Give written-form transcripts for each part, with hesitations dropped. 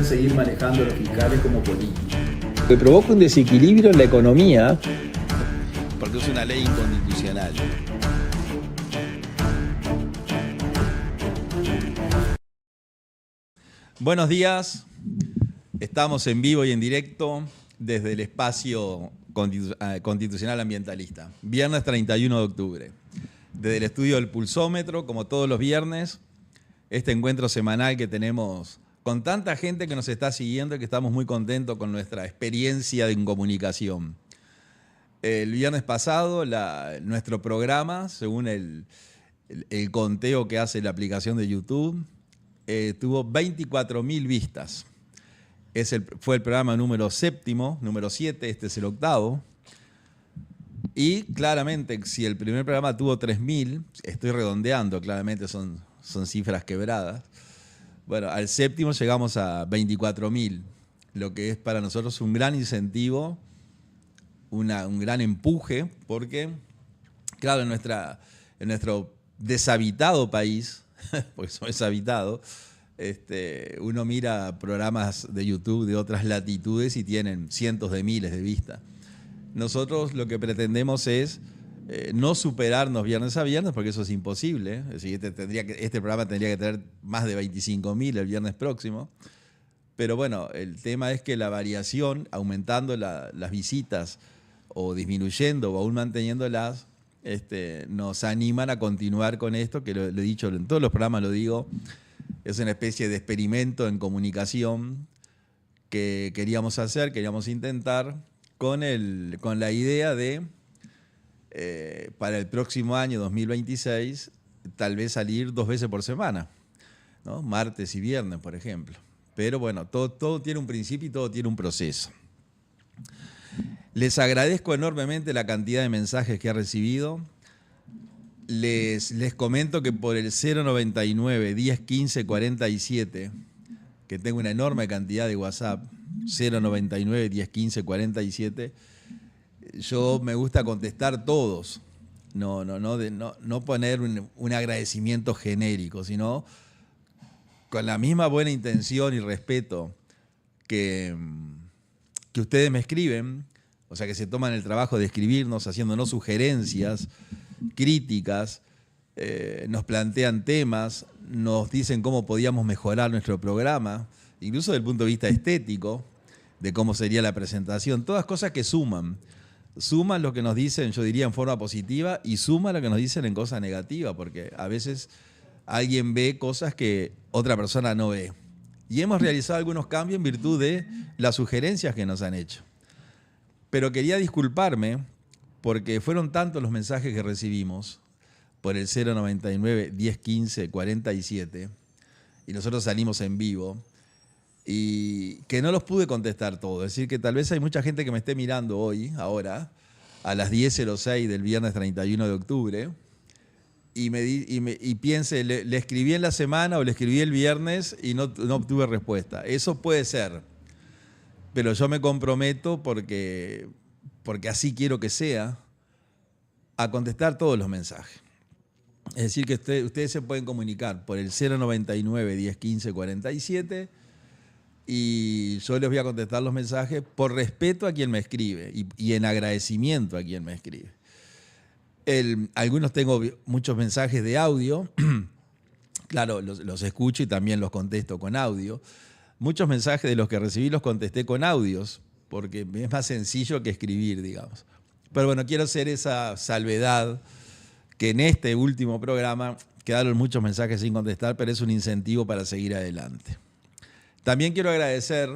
Seguir manejando los fiscales como políticos. Que provoca un desequilibrio en la economía. Porque es una ley inconstitucional. Buenos días, estamos en vivo y en directo desde el espacio constitucional ambientalista. Viernes 31 de octubre. Desde el estudio del Pulsómetro, como todos los viernes, este encuentro semanal que tenemos con tanta gente que nos está siguiendo y que estamos muy contentos con nuestra experiencia en comunicación. El viernes pasado, nuestro programa, según el conteo que hace la aplicación de YouTube, tuvo 24.000 vistas. Fue el programa número 7, este es el 8º. Y claramente, si el primer programa tuvo 3.000, estoy redondeando, claramente son cifras quebradas. Bueno, al 7º llegamos a 24.000, lo que es para nosotros un gran incentivo, un gran empuje, porque, claro, en nuestro deshabitado país, porque somos deshabitados, uno mira programas de YouTube de otras latitudes y tienen cientos de miles de vistas. Nosotros lo que pretendemos es no superarnos viernes a viernes, porque eso es imposible. Es decir, este programa tendría que tener más de 25.000 el viernes próximo. Pero bueno, el tema es que la variación, aumentando las visitas o disminuyendo o aún manteniéndolas, nos animan a continuar con esto, que lo he dicho en todos los programas, lo digo, es una especie de experimento en comunicación que queríamos intentar con la idea de para el próximo año 2026 tal vez salir 2 veces por semana, ¿no? Martes y viernes, por ejemplo. Pero bueno, todo tiene un principio y todo tiene un proceso. Les agradezco enormemente la cantidad de mensajes que he recibido. Les comento que por el 099 10 15 47, que tengo una enorme cantidad de WhatsApp, 099 10 15 47, yo me gusta contestar todos, no poner un agradecimiento genérico, sino con la misma buena intención y respeto que ustedes me escriben, o sea, que se toman el trabajo de escribirnos, haciéndonos sugerencias, críticas, nos plantean temas, nos dicen cómo podíamos mejorar nuestro programa, incluso desde el punto de vista estético, de cómo sería la presentación, todas cosas que suman lo que nos dicen, yo diría, en forma positiva, y suman lo que nos dicen en cosas negativas, porque a veces alguien ve cosas que otra persona no ve. Y hemos realizado algunos cambios en virtud de las sugerencias que nos han hecho. Pero quería disculparme porque fueron tantos los mensajes que recibimos por el 099 10 15 47, y nosotros salimos en vivo, y que no los pude contestar todos. Es decir, que tal vez hay mucha gente que me esté mirando hoy, ahora, a las 10:06 del viernes 31 de octubre, y piense, le escribí en la semana o le escribí el viernes y no obtuve respuesta. Eso puede ser, pero yo me comprometo porque así quiero que sea, a contestar todos los mensajes. Es decir, que ustedes se pueden comunicar por el 099 10 15 47, y yo les voy a contestar los mensajes por respeto a quien me escribe y en agradecimiento a quien me escribe. Algunos tengo muchos mensajes de audio, claro, los escucho y también los contesto con audio. Muchos mensajes de los que recibí los contesté con audios, porque es más sencillo que escribir, digamos. Pero bueno, quiero hacer esa salvedad, que en este último programa quedaron muchos mensajes sin contestar, pero es un incentivo para seguir adelante. También quiero agradecer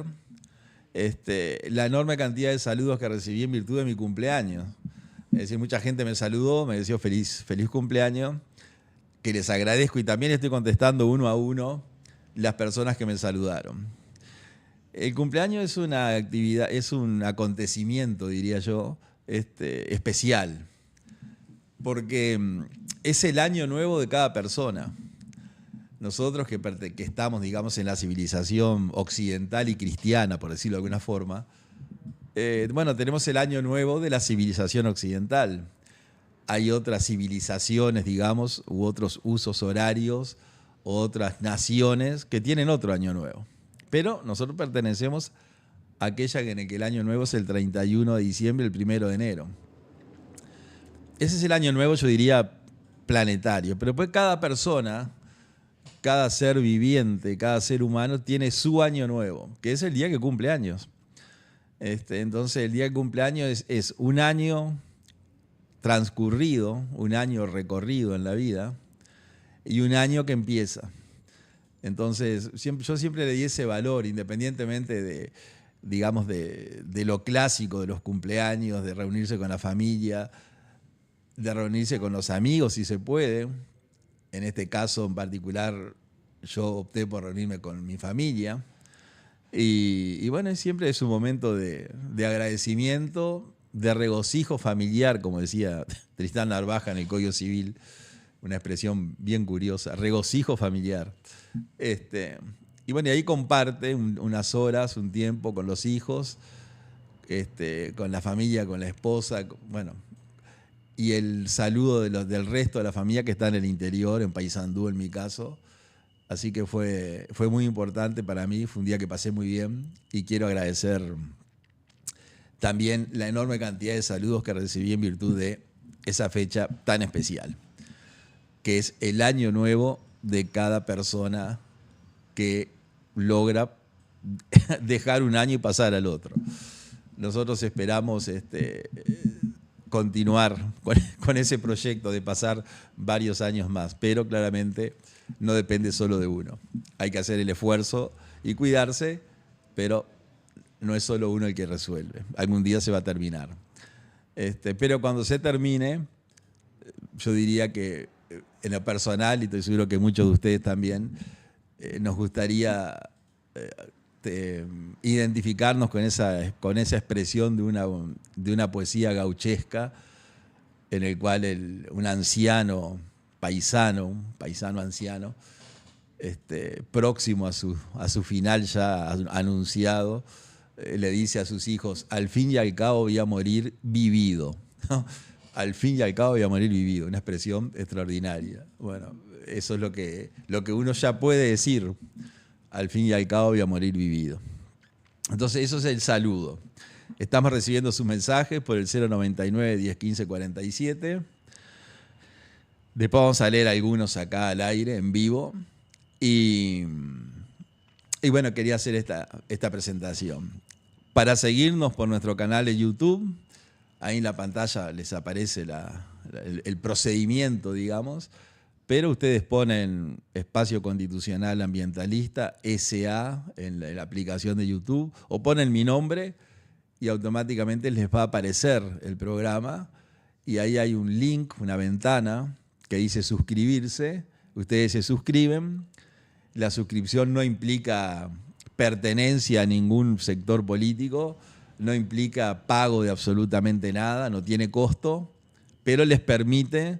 la enorme cantidad de saludos que recibí en virtud de mi cumpleaños. Es decir, mucha gente me saludó, me deseó feliz cumpleaños, que les agradezco, y también estoy contestando uno a uno las personas que me saludaron. El cumpleaños es una actividad, es un acontecimiento, diría yo, especial, porque es el año nuevo de cada persona. Nosotros que estamos, digamos, en la civilización occidental y cristiana, por decirlo de alguna forma, tenemos el año nuevo de la civilización occidental. Hay otras civilizaciones, digamos, u otros usos horarios, otras naciones que tienen otro año nuevo. Pero nosotros pertenecemos a aquella en la que el año nuevo es el 31 de diciembre, el 1 de enero. Ese es el año nuevo, yo diría, planetario. Pero pues cada persona, cada ser viviente, cada ser humano tiene su año nuevo, que es el día que cumple años. Entonces, el día que cumple años es un año transcurrido, un año recorrido en la vida y un año que empieza. Entonces, yo siempre le di ese valor, independientemente de lo clásico de los cumpleaños, de reunirse con la familia, de reunirse con los amigos si se puede. En este caso en particular, yo opté por reunirme con mi familia. Y bueno, siempre es un momento de agradecimiento, de regocijo familiar, como decía Tristán Narvaja en el Código Civil, una expresión bien curiosa, regocijo familiar. Y bueno, y ahí comparte unas horas, un tiempo con los hijos, con la familia, con la esposa, bueno, y el saludo del resto de la familia que está en el interior, en Paysandú en mi caso. Así que fue muy importante para mí, fue un día que pasé muy bien y quiero agradecer también la enorme cantidad de saludos que recibí en virtud de esa fecha tan especial, que es el año nuevo de cada persona que logra dejar un año y pasar al otro. Nosotros esperamos continuar con ese proyecto de pasar varios años más, pero claramente no depende solo de uno. Hay que hacer el esfuerzo y cuidarse, pero no es solo uno el que resuelve. Algún día se va a terminar. Pero cuando se termine, yo diría que en lo personal, y estoy seguro que muchos de ustedes también, nos gustaría identificarnos con esa expresión de una poesía gauchesca en el cual un anciano paisano, un paisano anciano, próximo a su final ya anunciado, le dice a sus hijos: al fin y al cabo voy a morir vivido. ¿No? Al fin y al cabo voy a morir vivido, una expresión extraordinaria. Bueno, eso es lo que uno ya puede decir: al fin y al cabo voy a morir vivido. Entonces, eso es el saludo. Estamos recibiendo sus mensajes por el 099 1015 47. Después vamos a leer algunos acá al aire, en vivo. Y bueno, quería hacer esta presentación. Para seguirnos por nuestro canal de YouTube, ahí en la pantalla les aparece el procedimiento, digamos, pero ustedes ponen Espacio Constitucional Ambientalista, SA, en la aplicación de YouTube, o ponen mi nombre y automáticamente les va a aparecer el programa. Y ahí hay un link, una ventana que dice suscribirse. Ustedes se suscriben. La suscripción no implica pertenencia a ningún sector político, no implica pago de absolutamente nada, no tiene costo, pero les permite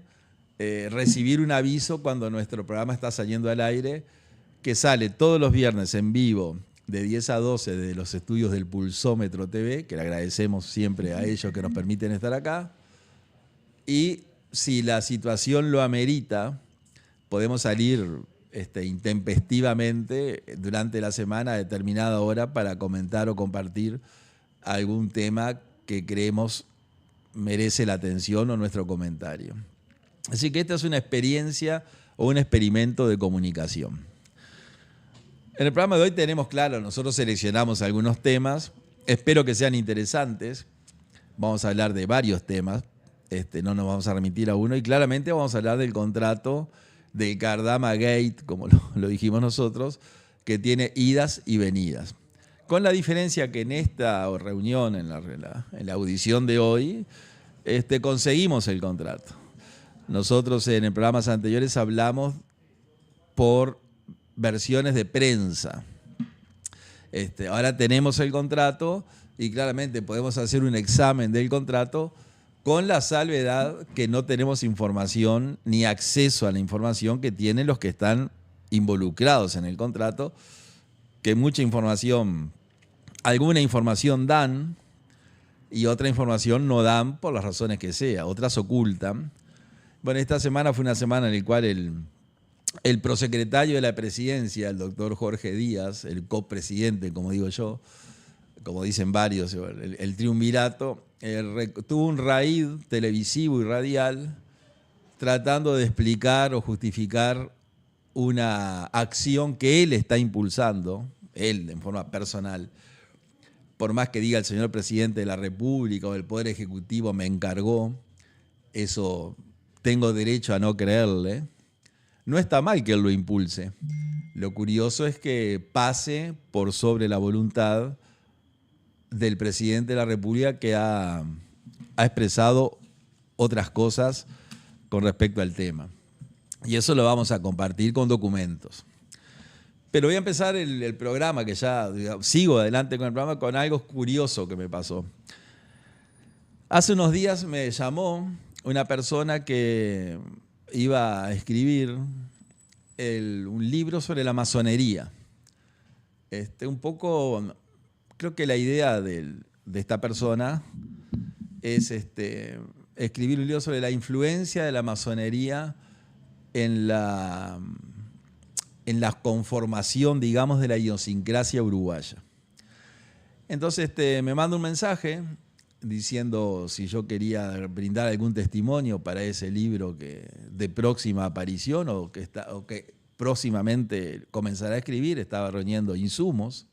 recibir un aviso cuando nuestro programa está saliendo al aire, que sale todos los viernes en vivo de 10 a 12 de los estudios del Pulsómetro TV, que le agradecemos siempre a ellos que nos permiten estar acá. Y si la situación lo amerita, podemos salir intempestivamente durante la semana a determinada hora para comentar o compartir algún tema que creemos merece la atención o nuestro comentario. Así que esta es una experiencia o un experimento de comunicación. En el programa de hoy tenemos claro, nosotros seleccionamos algunos temas, espero que sean interesantes. Vamos a hablar de varios temas, no nos vamos a remitir a uno, y claramente vamos a hablar del contrato del Cardama Gate, como lo dijimos nosotros, que tiene idas y venidas. Con la diferencia que en esta reunión, en la audición de hoy, conseguimos el contrato. Nosotros en programas anteriores hablamos por versiones de prensa. Ahora tenemos el contrato y claramente podemos hacer un examen del contrato con la salvedad que no tenemos información ni acceso a la información que tienen los que están involucrados en el contrato, que mucha información, alguna información dan y otra información no dan por las razones que sea, otras ocultan. Bueno, esta semana fue una semana en la cual el prosecretario de la presidencia, el doctor Jorge Díaz, el copresidente, como digo yo, como dicen varios, el triunvirato, tuvo un raid televisivo y radial tratando de explicar o justificar una acción que él está impulsando, él en forma personal. Por más que diga el señor presidente de la República o el Poder Ejecutivo me encargó, eso tengo derecho a no creerle. No está mal que él lo impulse. Lo curioso es que pase por sobre la voluntad del presidente de la República, que ha expresado otras cosas con respecto al tema. Y eso lo vamos a compartir con documentos. Pero voy a empezar el programa, que ya sigo adelante con el programa, con algo curioso que me pasó. Hace unos días me llamó una persona que iba a escribir un libro sobre la masonería. Un poco, creo que la idea de esta persona es escribir un libro sobre la influencia de la masonería en la conformación, digamos, de la idiosincrasia uruguaya. Entonces me manda un mensaje diciendo si yo quería brindar algún testimonio para ese libro de próxima aparición o que próximamente comenzará a escribir. Estaba reuniendo insumos.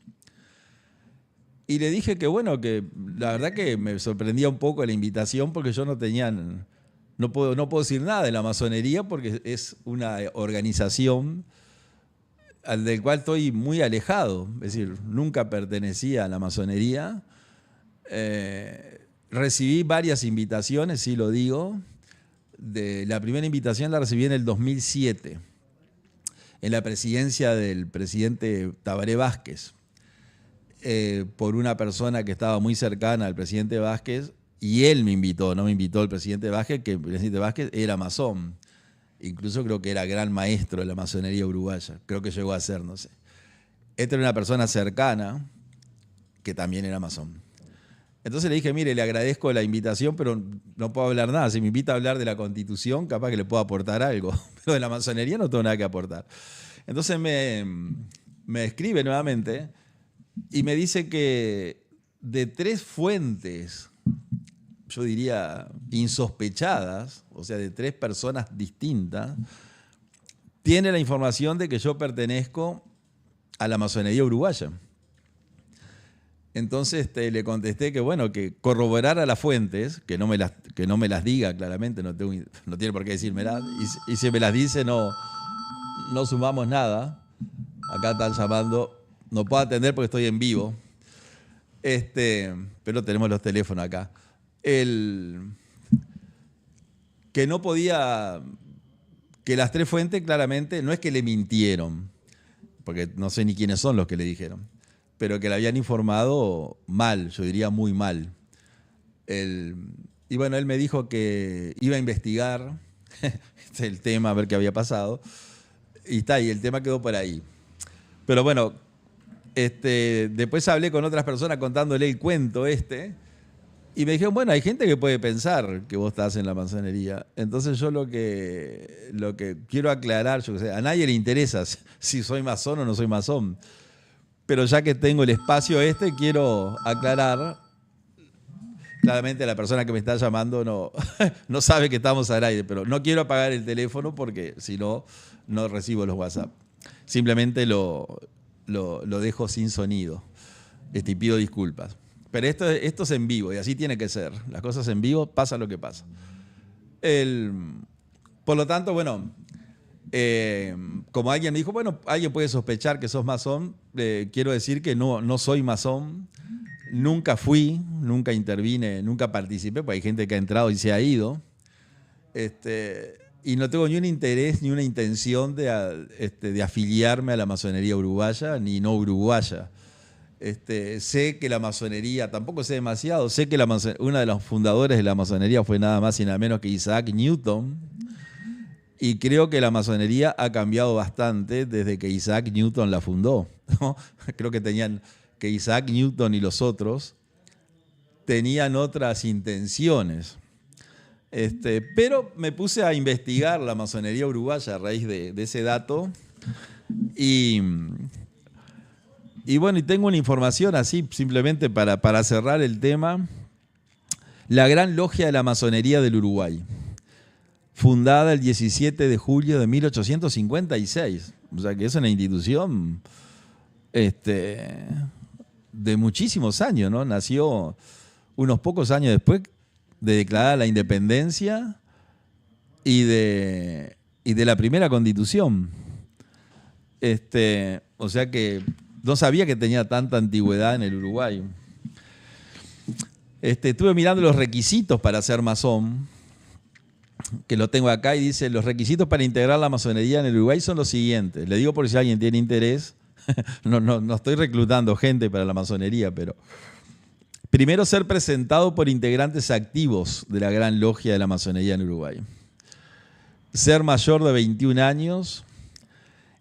Y le dije que bueno, que la verdad que me sorprendía un poco la invitación porque yo no puedo decir nada de la masonería porque es una organización del cual estoy muy alejado. Es decir, nunca pertenecía a la masonería. Recibí varias invitaciones, sí lo digo. La primera invitación la recibí en el 2007, en la presidencia del presidente Tabaré Vázquez, por una persona que estaba muy cercana al presidente Vázquez, y él me invitó, no me invitó el presidente Vázquez, que el presidente Vázquez era masón. Incluso creo que era gran maestro de la masonería uruguaya. Creo que llegó a ser, no sé. Esta era una persona cercana que también era masón. Entonces le dije, mire, le agradezco la invitación, pero no puedo hablar nada. Si me invita a hablar de la Constitución, capaz que le puedo aportar algo. Pero de la masonería no tengo nada que aportar. Entonces me escribe nuevamente y me dice que de 3 fuentes, yo diría insospechadas, o sea, de 3 personas distintas, tiene la información de que yo pertenezco a la masonería uruguaya. Entonces le contesté que bueno, que corroborara las fuentes, que no me las diga claramente, no tiene por qué decírmelas, y si me las dice no sumamos nada. Acá están llamando, no puedo atender porque estoy en vivo, pero tenemos los teléfonos acá. Que no podía, que las 3 fuentes claramente no es que le mintieron, porque no sé ni quiénes son los que le dijeron, pero que le habían informado mal, yo diría muy mal. Y bueno, él me dijo que iba a investigar el tema, a ver qué había pasado, y el tema quedó por ahí. Pero bueno, después hablé con otras personas contándole el cuento y me dijeron, bueno, hay gente que puede pensar que vos estás en la masonería. Entonces yo lo que quiero aclarar, yo que sé, a nadie le interesa si soy masón o no soy masón. Pero ya que tengo el espacio quiero aclarar. Claramente la persona que me está llamando no sabe que estamos al aire, pero no quiero apagar el teléfono porque si no recibo los WhatsApp. Simplemente lo dejo sin sonido. Y pido disculpas. Pero esto es en vivo y así tiene que ser. Las cosas en vivo, pasa lo que pasa. Por lo tanto, bueno, Como alguien me dijo, bueno, alguien puede sospechar que sos masón, quiero decir que no soy masón, nunca fui, nunca intervine, nunca participé, porque hay gente que ha entrado y se ha ido. Y no tengo ni un interés ni una intención de afiliarme a la masonería uruguaya ni no uruguaya. Sé que la masonería, tampoco sé demasiado, sé que uno de los fundadores de la masonería fue nada más y nada menos que Isaac Newton, y creo que la masonería ha cambiado bastante desde que Isaac Newton la fundó, ¿no? Creo que Isaac Newton y los otros tenían otras intenciones. Pero me puse a investigar la masonería uruguaya a raíz de ese dato y bueno, y tengo una información así, simplemente para cerrar el tema. La Gran Logia de la Masonería del Uruguay, fundada el 17 de julio de 1856. O sea que es una institución de muchísimos años, ¿no? Nació unos pocos años después de declarar la independencia y de la primera constitución. O sea que no sabía que tenía tanta antigüedad en el Uruguay. Estuve mirando los requisitos para ser masón, que lo tengo acá, y dice: los requisitos para integrar la masonería en el Uruguay son los siguientes. Le digo por si alguien tiene interés. No estoy reclutando gente para la masonería, pero... Primero, ser presentado por integrantes activos de la Gran Logia de la Masonería en Uruguay. Ser mayor de 21 años.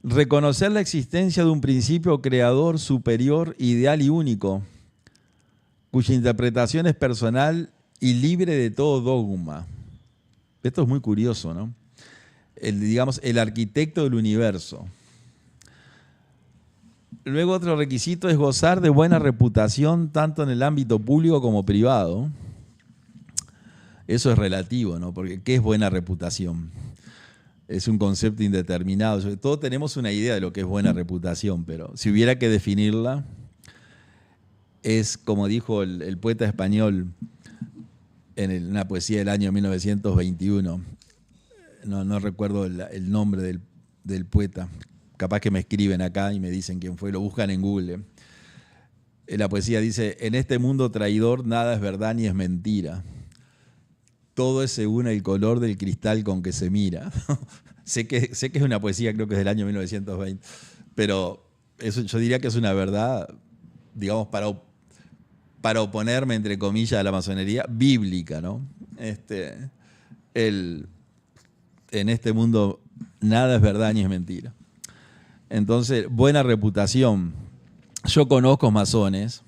Reconocer la existencia de un principio creador superior, ideal y único, cuya interpretación es personal y libre de todo dogma. Esto es muy curioso, ¿no? El arquitecto del universo. Luego, otro requisito es gozar de buena reputación tanto en el ámbito público como privado. Eso es relativo, ¿no? Porque ¿qué es buena reputación? Es un concepto indeterminado. Todos tenemos una idea de lo que es buena reputación, pero si hubiera que definirla, es como dijo el poeta español en una poesía del año 1921. No recuerdo el nombre del poeta. Capaz que me escriben acá y me dicen quién fue, lo buscan en Google. La poesía dice: en este mundo traidor nada es verdad ni es mentira. Todo es según el color del cristal con que se mira. sé que es una poesía, creo que es del año 1920, pero eso, yo diría que es una verdad, digamos, para oponerme, entre comillas, a la masonería bíblica, ¿no? En este mundo nada es verdad ni es mentira. Entonces, buena reputación. Yo conozco masones,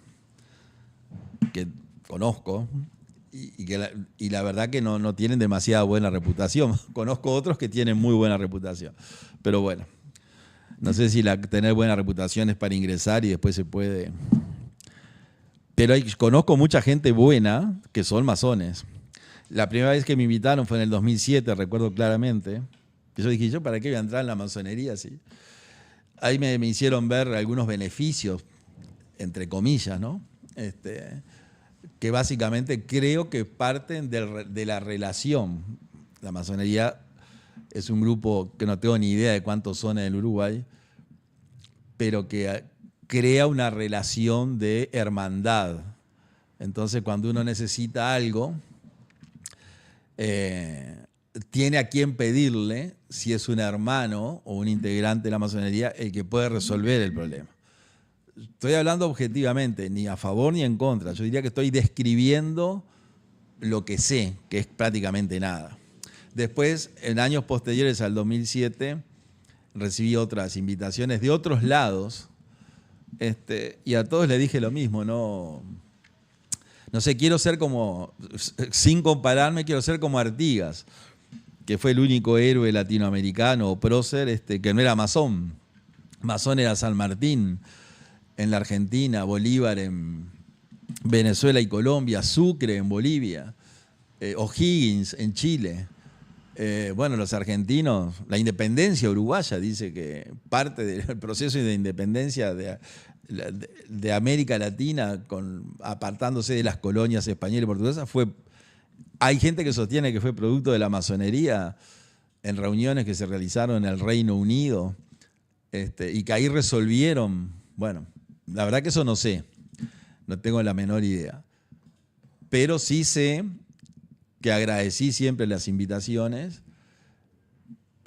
que conozco, y la verdad que no tienen demasiada buena reputación. Conozco otros que tienen muy buena reputación. Pero bueno, no sé si tener buena reputación es para ingresar y después se puede... Pero conozco mucha gente buena que son masones. La primera vez que me invitaron fue en el 2007, recuerdo claramente. Yo dije, ¿yo para qué voy a entrar en la masonería? ¿Sí? Ahí me hicieron ver algunos beneficios, entre comillas, ¿no? Que básicamente creo que parten de la relación. La masonería es un grupo que no tengo ni idea de cuántos son en el Uruguay, pero que crea una relación de hermandad. Entonces, cuando uno necesita algo, tiene a quien pedirle, si es un hermano o un integrante de la masonería, el que puede resolver el problema. Estoy hablando objetivamente, ni a favor ni en contra. Yo diría que estoy describiendo lo que sé, que es prácticamente nada. Después, en años posteriores al 2007, recibí otras invitaciones de otros lados, y a todos les dije lo mismo, no sé, quiero ser como, sin compararme, quiero ser como Artigas, que fue el único héroe latinoamericano, o prócer, que no era masón. Masón era San Martín en la Argentina, Bolívar en Venezuela y Colombia, Sucre en Bolivia, O'Higgins en Chile. Bueno, los argentinos, la independencia uruguaya dice que parte del proceso de independencia de América Latina, apartándose de las colonias españolas y portuguesas, hay gente que sostiene que fue producto de la masonería, en reuniones que se realizaron en el Reino Unido, y que ahí resolvieron, bueno, la verdad que eso no sé, no tengo la menor idea, pero sí sé que agradecí siempre las invitaciones,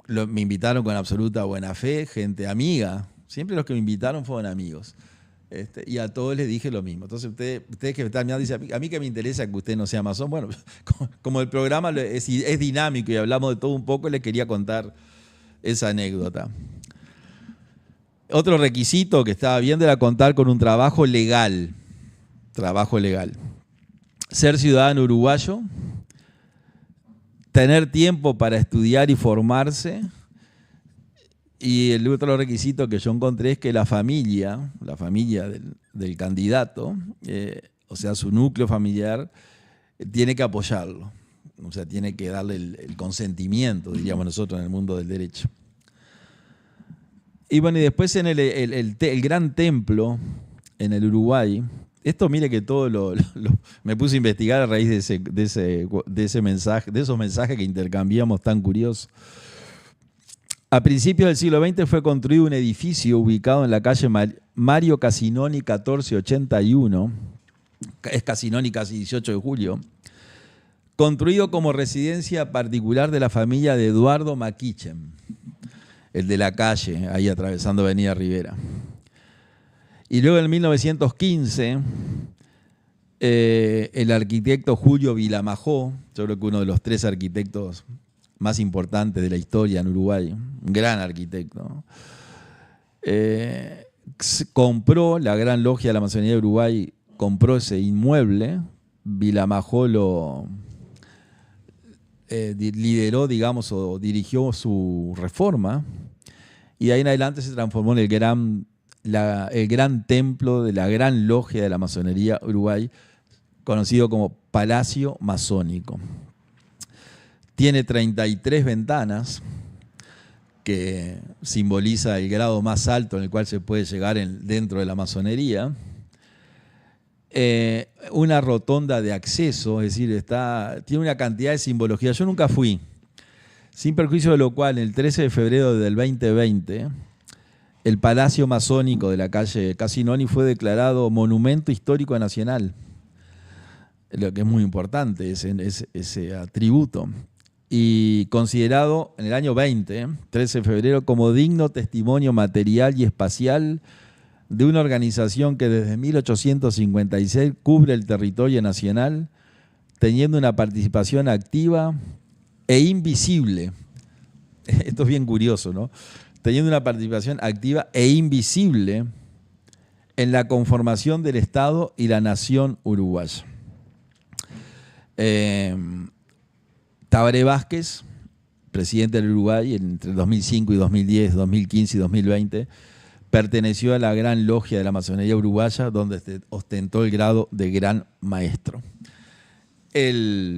me invitaron con absoluta buena fe, gente amiga, siempre los que me invitaron fueron amigos. Y a todos les dije lo mismo. Entonces ustedes que están mirando dicen, a mí que me interesa que usted no sea masón. Bueno, como el programa es dinámico y hablamos de todo un poco, les quería contar esa anécdota. Otro requisito que estaba viendo era contar con un trabajo legal. Trabajo legal. Ser ciudadano uruguayo, tener tiempo para estudiar y formarse. Y el otro requisito que yo encontré es que la familia del candidato, o sea, su núcleo familiar, tiene que apoyarlo. O sea, tiene que darle el consentimiento, diríamos nosotros en el mundo del derecho. Y bueno, y después en el gran templo en el Uruguay, esto mire que todo me puse a investigar a raíz de esos mensajes que intercambiamos tan curiosos. A principios del siglo XX fue construido un edificio ubicado en la calle Mario Casinoni 1481, es Casinoni casi 18 de julio, construido como residencia particular de la familia de Eduardo Maquichen, el de la calle, ahí atravesando Avenida Rivera. Y luego en 1915, el arquitecto Julio Vilamajó, yo creo que uno de los 3 arquitectos más importantes de la historia en Uruguay, un gran arquitecto, compró, la Gran Logia de la Masonería de Uruguay compró ese inmueble. Vilamajó lideró, digamos, o dirigió su reforma, y de ahí en adelante se transformó en el gran templo de la Gran Logia de la Masonería Uruguay, conocido como Palacio Masónico. Tiene 33 ventanas, que simboliza el grado más alto en el cual se puede llegar dentro de la masonería. Una rotonda de acceso, es decir, tiene una cantidad de simbología. Yo nunca fui, sin perjuicio de lo cual, el 13 de febrero del 2020, el Palacio Masónico de la calle Casinoni fue declarado Monumento Histórico Nacional, lo que es muy importante, ese atributo. Y considerado en el año 13 de febrero, como digno testimonio material y espacial de una organización que desde 1856 cubre el territorio nacional, teniendo una participación activa e invisible. Esto es bien curioso, ¿no? Teniendo una participación activa e invisible en la conformación del Estado y la nación uruguaya. Tabaré Vázquez, presidente del Uruguay entre 2005 y 2010, 2015 y 2020, perteneció a la Gran Logia de la Masonería Uruguaya, donde ostentó el grado de Gran Maestro. Y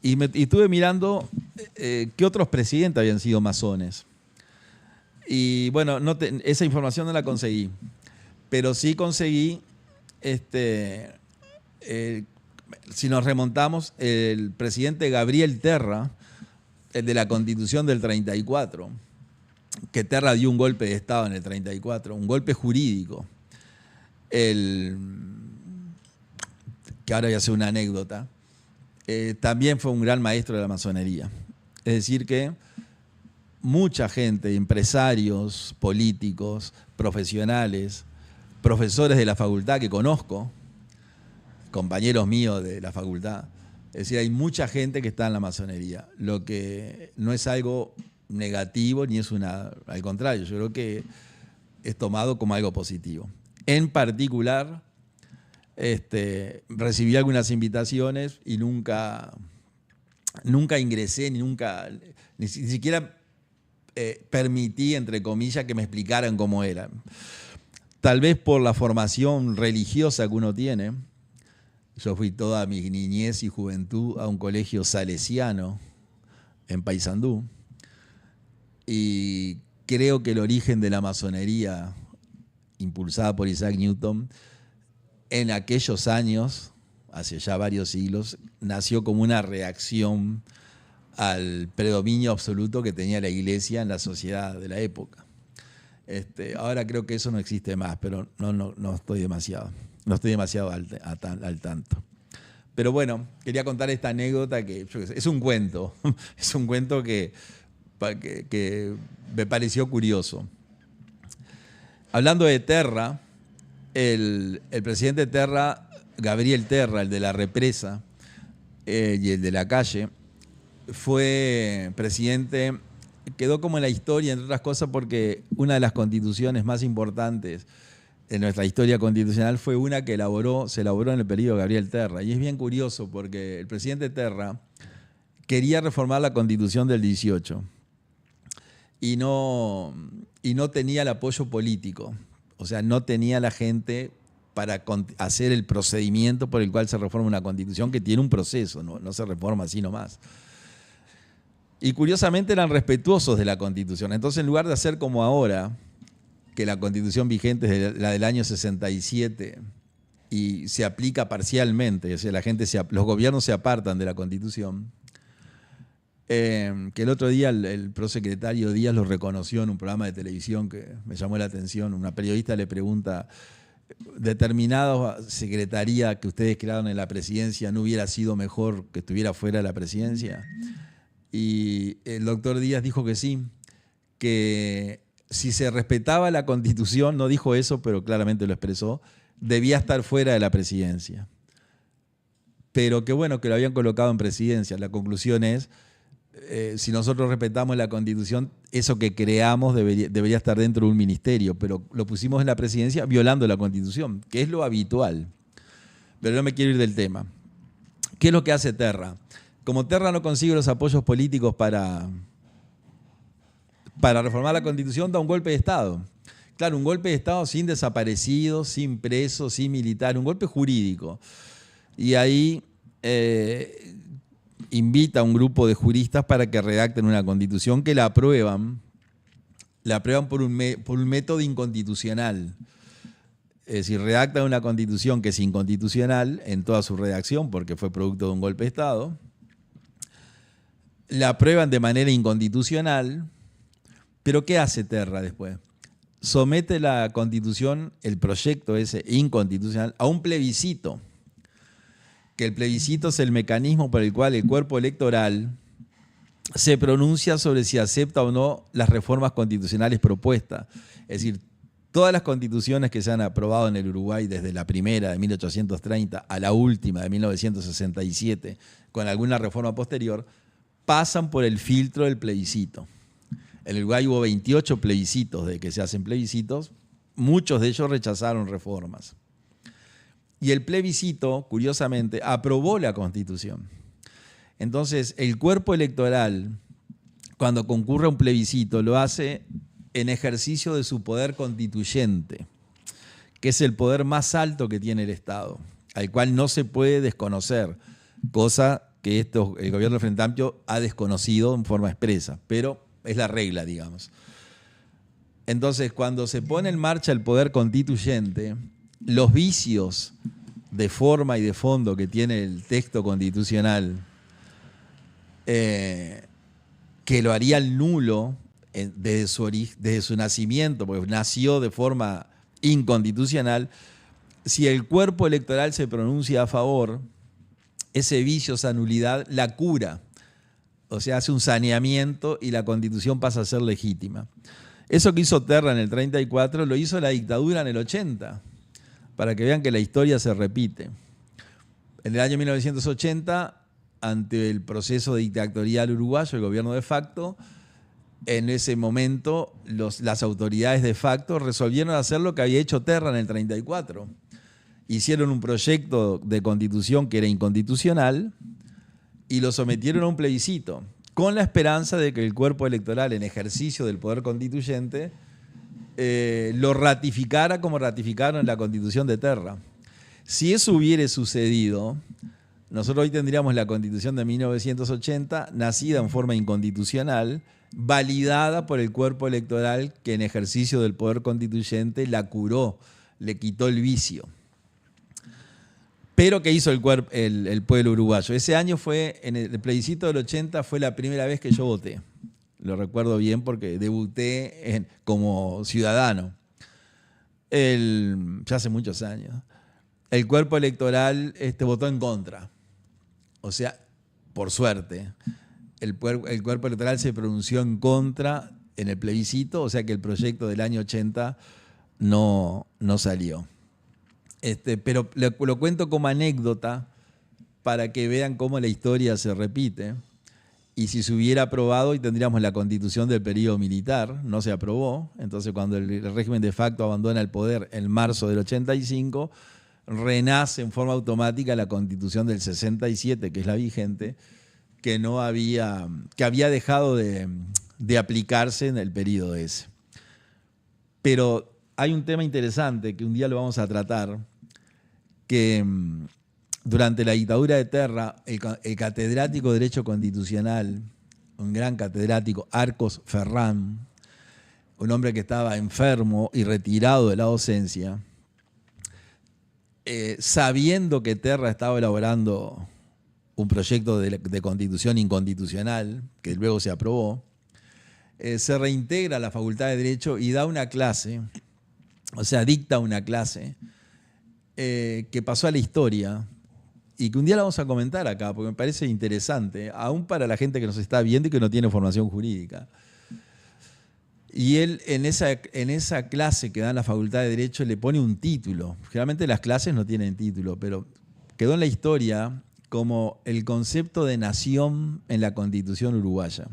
estuve mirando qué otros presidentes habían sido masones. Y bueno, esa información no la conseguí, pero sí conseguí, si nos remontamos, el presidente Gabriel Terra, el de la Constitución del 34, que Terra dio un golpe de Estado en el 34, un golpe jurídico, que ahora voy a hacer una anécdota, también fue un gran maestro de la masonería. Es decir que mucha gente, empresarios, políticos, profesionales, profesores de la facultad que conozco, compañeros míos de la facultad, es decir, hay mucha gente que está en la masonería, lo que no es algo negativo ni es al contrario, yo creo que es tomado como algo positivo. En particular, recibí algunas invitaciones y nunca ingresé, ni siquiera permití, entre comillas, que me explicaran cómo era. Tal vez por la formación religiosa que uno tiene. Yo fui toda mi niñez y juventud a un colegio salesiano en Paysandú, y creo que el origen de la masonería, impulsada por Isaac Newton, en aquellos años, hace ya varios siglos, nació como una reacción al predominio absoluto que tenía la iglesia en la sociedad de la época. Ahora creo que eso no existe más, pero no estoy demasiado al tanto. Pero bueno, quería contar esta anécdota que es un cuento, es un cuento que me pareció curioso. Hablando de Terra, el presidente Terra, Gabriel Terra, el de la represa y el de la calle, fue presidente, quedó como en la historia, entre otras cosas, porque una de las constituciones más importantes de nuestra historia constitucional fue una que se elaboró en el periodo de Gabriel Terra. Y es bien curioso porque el presidente Terra quería reformar la constitución del 18 y no tenía el apoyo político. O sea, no tenía la gente para hacer el procedimiento por el cual se reforma una constitución que tiene un proceso, no se reforma así nomás. Y curiosamente eran respetuosos de la Constitución. Entonces, en lugar de hacer como ahora, que la Constitución vigente es la del año 67 y se aplica parcialmente, o sea, los gobiernos se apartan de la Constitución, que el otro día el prosecretario Díaz lo reconoció en un programa de televisión que me llamó la atención. Una periodista le pregunta, ¿determinada secretaría que ustedes crearon en la presidencia no hubiera sido mejor que estuviera fuera de la presidencia? Y el doctor Díaz dijo que sí, que si se respetaba la Constitución, no dijo eso, pero claramente lo expresó, debía estar fuera de la presidencia. Pero qué bueno que lo habían colocado en presidencia. La conclusión es, si nosotros respetamos la Constitución, eso que creamos debería estar dentro de un ministerio, pero lo pusimos en la presidencia violando la Constitución, que es lo habitual. Pero no me quiero ir del tema. ¿Qué es lo que hace Terra? Como Terra no consigue los apoyos políticos para reformar la Constitución, da un golpe de Estado. Claro, un golpe de Estado sin desaparecidos, sin presos, sin militares, un golpe jurídico. Y ahí invita a un grupo de juristas para que redacten una Constitución que la aprueban por un método inconstitucional. Es decir, redactan una Constitución que es inconstitucional en toda su redacción porque fue producto de un golpe de Estado. La aprueban de manera inconstitucional, pero ¿qué hace Terra después? Somete la Constitución, el proyecto ese inconstitucional, a un plebiscito, que el plebiscito es el mecanismo por el cual el cuerpo electoral se pronuncia sobre si acepta o no las reformas constitucionales propuestas. Es decir, todas las constituciones que se han aprobado en el Uruguay, desde la primera de 1830 a la última de 1967, con alguna reforma posterior, pasan por el filtro del plebiscito. En el Uruguay hubo 28 plebiscitos de que se hacen plebiscitos, muchos de ellos rechazaron reformas. Y el plebiscito, curiosamente, aprobó la Constitución. Entonces, el cuerpo electoral, cuando concurre a un plebiscito, lo hace en ejercicio de su poder constituyente, que es el poder más alto que tiene el Estado, al cual no se puede desconocer, cosa que el gobierno del Frente Amplio ha desconocido en forma expresa, pero es la regla, digamos. Entonces, cuando se pone en marcha el poder constituyente, los vicios de forma y de fondo que tiene el texto constitucional, que lo haría nulo desde su nacimiento, porque nació de forma inconstitucional, si el cuerpo electoral se pronuncia a favor, ese vicio, esa nulidad, la cura. O sea, hace un saneamiento y la Constitución pasa a ser legítima. Eso que hizo Terra en el 34 lo hizo la dictadura en el 80, para que vean que la historia se repite. En el año 1980, ante el proceso dictatorial uruguayo, el gobierno de facto, en ese momento las autoridades de facto resolvieron hacer lo que había hecho Terra en el 34. Hicieron un proyecto de constitución que era inconstitucional y lo sometieron a un plebiscito, con la esperanza de que el cuerpo electoral, en ejercicio del poder constituyente, lo ratificara como ratificaron en la Constitución de Terra. Si eso hubiera sucedido, nosotros hoy tendríamos la Constitución de 1980, nacida en forma inconstitucional, validada por el cuerpo electoral que en ejercicio del poder constituyente la curó, le quitó el vicio. Pero ¿qué hizo el pueblo uruguayo? Ese año fue, en el plebiscito del 80, fue la primera vez que yo voté. Lo recuerdo bien porque debuté como ciudadano. Ya hace muchos años. El cuerpo electoral votó en contra. O sea, por suerte. El cuerpo electoral se pronunció en contra en el plebiscito, o sea que el proyecto del año 80 no salió. Pero lo cuento como anécdota para que vean cómo la historia se repite. Y si se hubiera aprobado, y tendríamos la constitución del periodo militar, no se aprobó. Entonces, cuando el régimen de facto abandona el poder en marzo del 85, renace en forma automática la constitución del 67, que es la vigente, que había dejado de aplicarse en el periodo ese. Pero hay un tema interesante que un día lo vamos a tratar, que durante la dictadura de Terra, el catedrático de Derecho Constitucional, un gran catedrático, Arcos Ferrán, un hombre que estaba enfermo y retirado de la docencia, sabiendo que Terra estaba elaborando un proyecto de constitución inconstitucional, que luego se aprobó, se reintegra a la Facultad de Derecho y da una clase, o sea, dicta una clase que pasó a la historia y que un día la vamos a comentar acá, porque me parece interesante, aún para la gente que nos está viendo y que no tiene formación jurídica. Y él en esa clase que da en la Facultad de Derecho le pone un título. Generalmente las clases no tienen título, pero quedó en la historia como el concepto de nación en la Constitución uruguaya,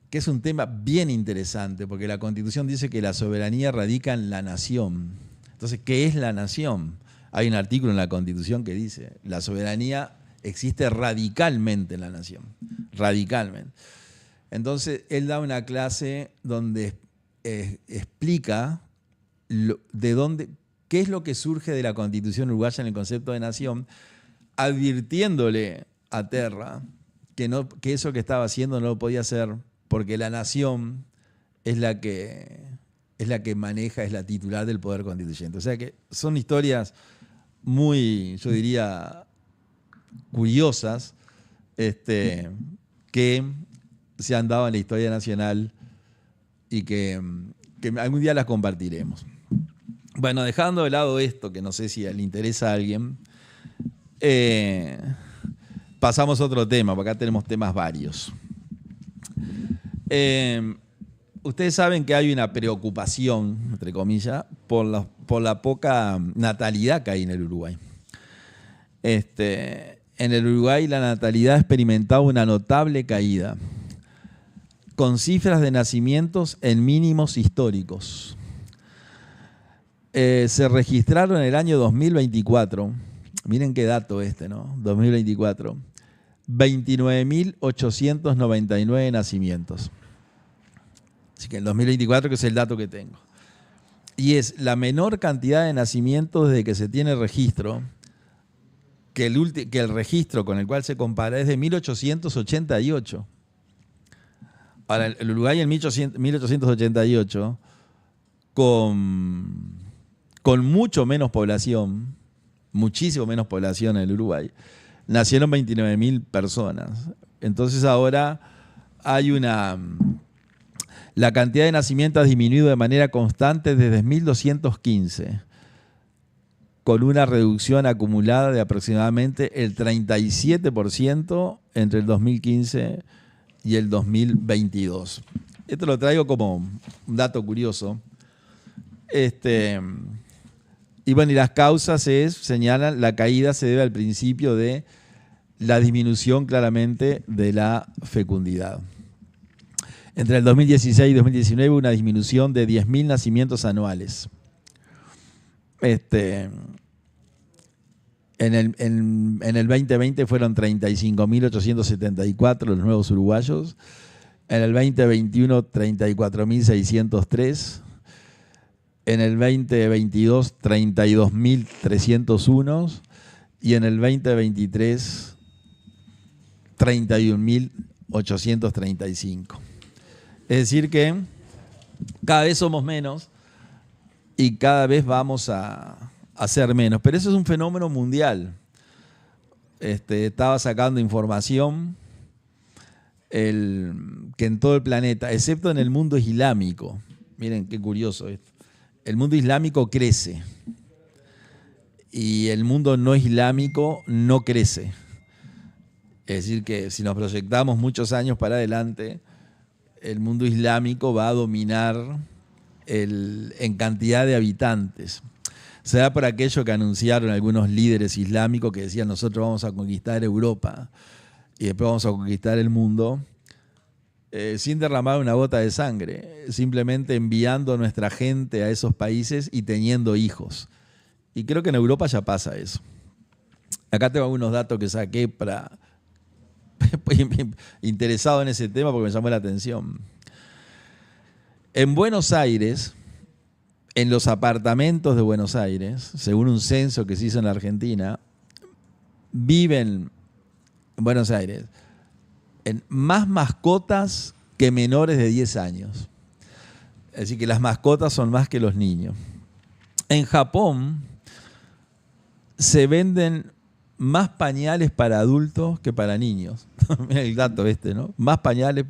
que es un tema bien interesante, porque la Constitución dice que la soberanía radica en la nación. Entonces, ¿qué es la nación? Hay un artículo en la Constitución que dice, la soberanía existe radicalmente en la nación, radicalmente. Entonces, él da una clase donde explica qué es lo que surge de la Constitución uruguaya en el concepto de nación, advirtiéndole a Terra que eso que estaba haciendo no lo podía hacer porque la nación es la que maneja, es la titular del poder constituyente. O sea que son historias muy, yo diría, curiosas, que se han dado en la historia nacional y que algún día las compartiremos. Bueno, dejando de lado esto, que no sé si le interesa a alguien, pasamos a otro tema, porque acá tenemos temas varios. Ustedes saben que hay una preocupación, entre comillas, por la poca natalidad que hay en el Uruguay. En el Uruguay la natalidad ha experimentado una notable caída, con cifras de nacimientos en mínimos históricos. Se registraron en el año 2024, miren qué dato ¿no? 2024, 29.899 nacimientos. Así que el 2024, que es el dato que tengo. Y es la menor cantidad de nacimientos desde que se tiene registro, que el registro con el cual se compara es de 1888. Ahora, el Uruguay en 1888, con mucho menos población, muchísimo menos población en el Uruguay, nacieron 29.000 personas. Entonces ahora hay la cantidad de nacimientos ha disminuido de manera constante desde 1215, con una reducción acumulada de aproximadamente el 37% entre el 2015 y el 2022. Esto lo traigo como un dato curioso. Y bueno, y las causas señalan, la caída se debe al principio de la disminución claramente de la fecundidad. Entre el 2016 y 2019 hubo una disminución de 10.000 nacimientos anuales. En el 2020 fueron 35.874 los nuevos uruguayos. En el 2021, 34.603. En el 2022, 32.301. Y en el 2023, 31.835. Es decir que cada vez somos menos y cada vez vamos a hacer menos. Pero eso es un fenómeno mundial. Estaba sacando información que en todo el planeta, excepto en el mundo islámico, miren qué curioso esto, el mundo islámico crece y el mundo no islámico no crece. Es decir, que si nos proyectamos muchos años para adelante, el mundo islámico va a dominar en cantidad de habitantes. Se da por aquello que anunciaron algunos líderes islámicos que decían: nosotros vamos a conquistar Europa y después vamos a conquistar el mundo, sin derramar una gota de sangre, simplemente enviando a nuestra gente a esos países y teniendo hijos. Y creo que en Europa ya pasa eso. Acá tengo algunos datos que saqué para interesado en ese tema porque me llamó la atención. En Buenos Aires, en los apartamentos de Buenos Aires, según un censo que se hizo en la Argentina, viven en Buenos Aires en más mascotas que menores de 10 años. Es decir, que las mascotas son más que los niños. En Japón se venden más pañales para adultos que para niños. Mira el dato ¿no? Más pañales,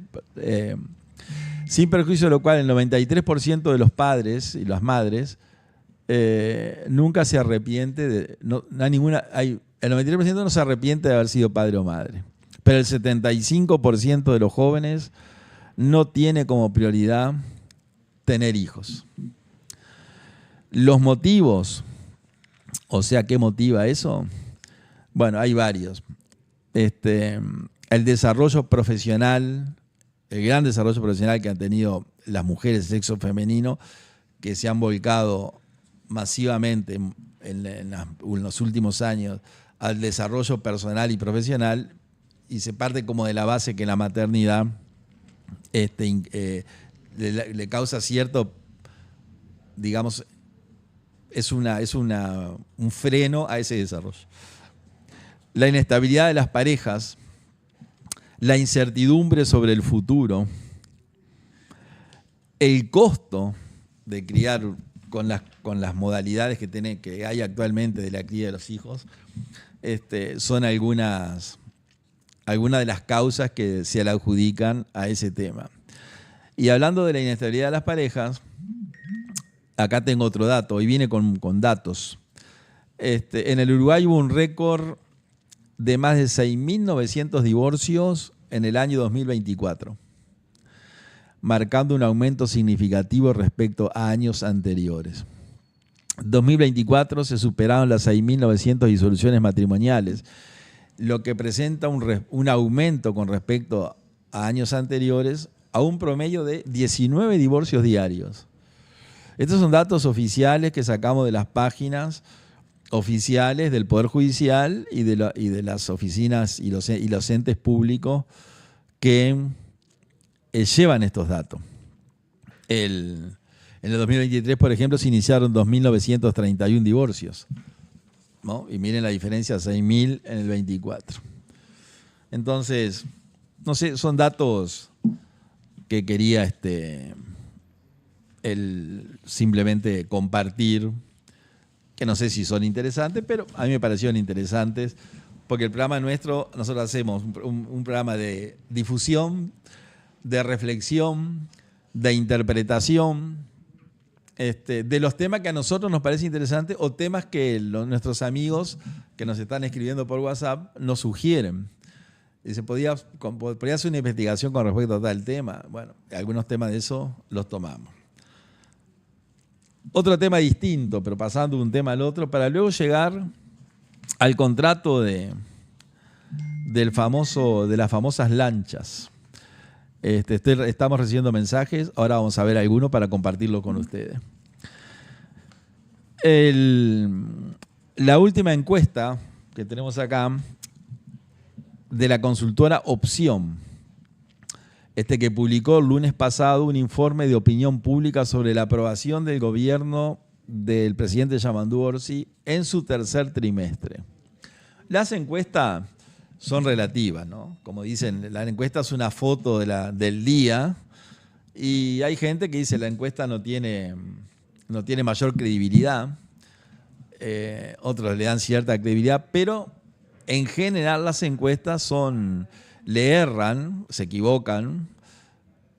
sin perjuicio de lo cual el 93% de los padres y las madres nunca se arrepiente el 93% no se arrepiente de haber sido padre o madre. Pero el 75% de los jóvenes no tiene como prioridad tener hijos. Los motivos, o sea, ¿qué motiva eso? Bueno, hay varios. El desarrollo profesional, el gran desarrollo profesional que han tenido las mujeres de sexo femenino, que se han volcado masivamente en los últimos años al desarrollo personal y profesional, y se parte como de la base que la maternidad le causa cierto, digamos, es un freno a ese desarrollo. La inestabilidad de las parejas, la incertidumbre sobre el futuro, el costo de criar con las modalidades que hay actualmente de la cría de los hijos, son algunas de las causas que se le adjudican a ese tema. Y hablando de la inestabilidad de las parejas, acá tengo otro dato, y viene con datos. En el Uruguay hubo un récord de más de 6.900 divorcios en el año 2024, marcando un aumento significativo respecto a años anteriores. En 2024 se superaron las 6.900 disoluciones matrimoniales, lo que presenta un aumento con respecto a años anteriores a un promedio de 19 divorcios diarios. Estos son datos oficiales que sacamos de las páginas oficiales del Poder Judicial y de las oficinas y los entes públicos que llevan estos datos. En el 2023, por ejemplo, se iniciaron 2.931 divorcios, ¿no? Y miren la diferencia, 6.000 en el 24. Entonces, no sé, son datos que quería simplemente compartir, que no sé si son interesantes, pero a mí me parecieron interesantes, porque el programa nuestro, nosotros hacemos un programa de difusión, de reflexión, de interpretación, de los temas que a nosotros nos parece interesantes o temas que nuestros amigos que nos están escribiendo por WhatsApp nos sugieren. Dice, podría hacer una investigación con respecto a tal tema. Bueno, algunos temas de eso los tomamos. Otro tema distinto, pero pasando de un tema al otro, para luego llegar al contrato de las famosas lanchas. Estamos recibiendo mensajes, ahora vamos a ver algunos para compartirlo con ustedes. La última encuesta que tenemos acá, de la consultora Opción, que publicó el lunes pasado un informe de opinión pública sobre la aprobación del gobierno del presidente Yamandú Orsi en su tercer trimestre. Las encuestas son relativas, ¿no? Como dicen, la encuesta es una foto del día, y hay gente que dice la encuesta no tiene mayor credibilidad. otros le dan cierta credibilidad, pero en general las encuestas le erran, se equivocan,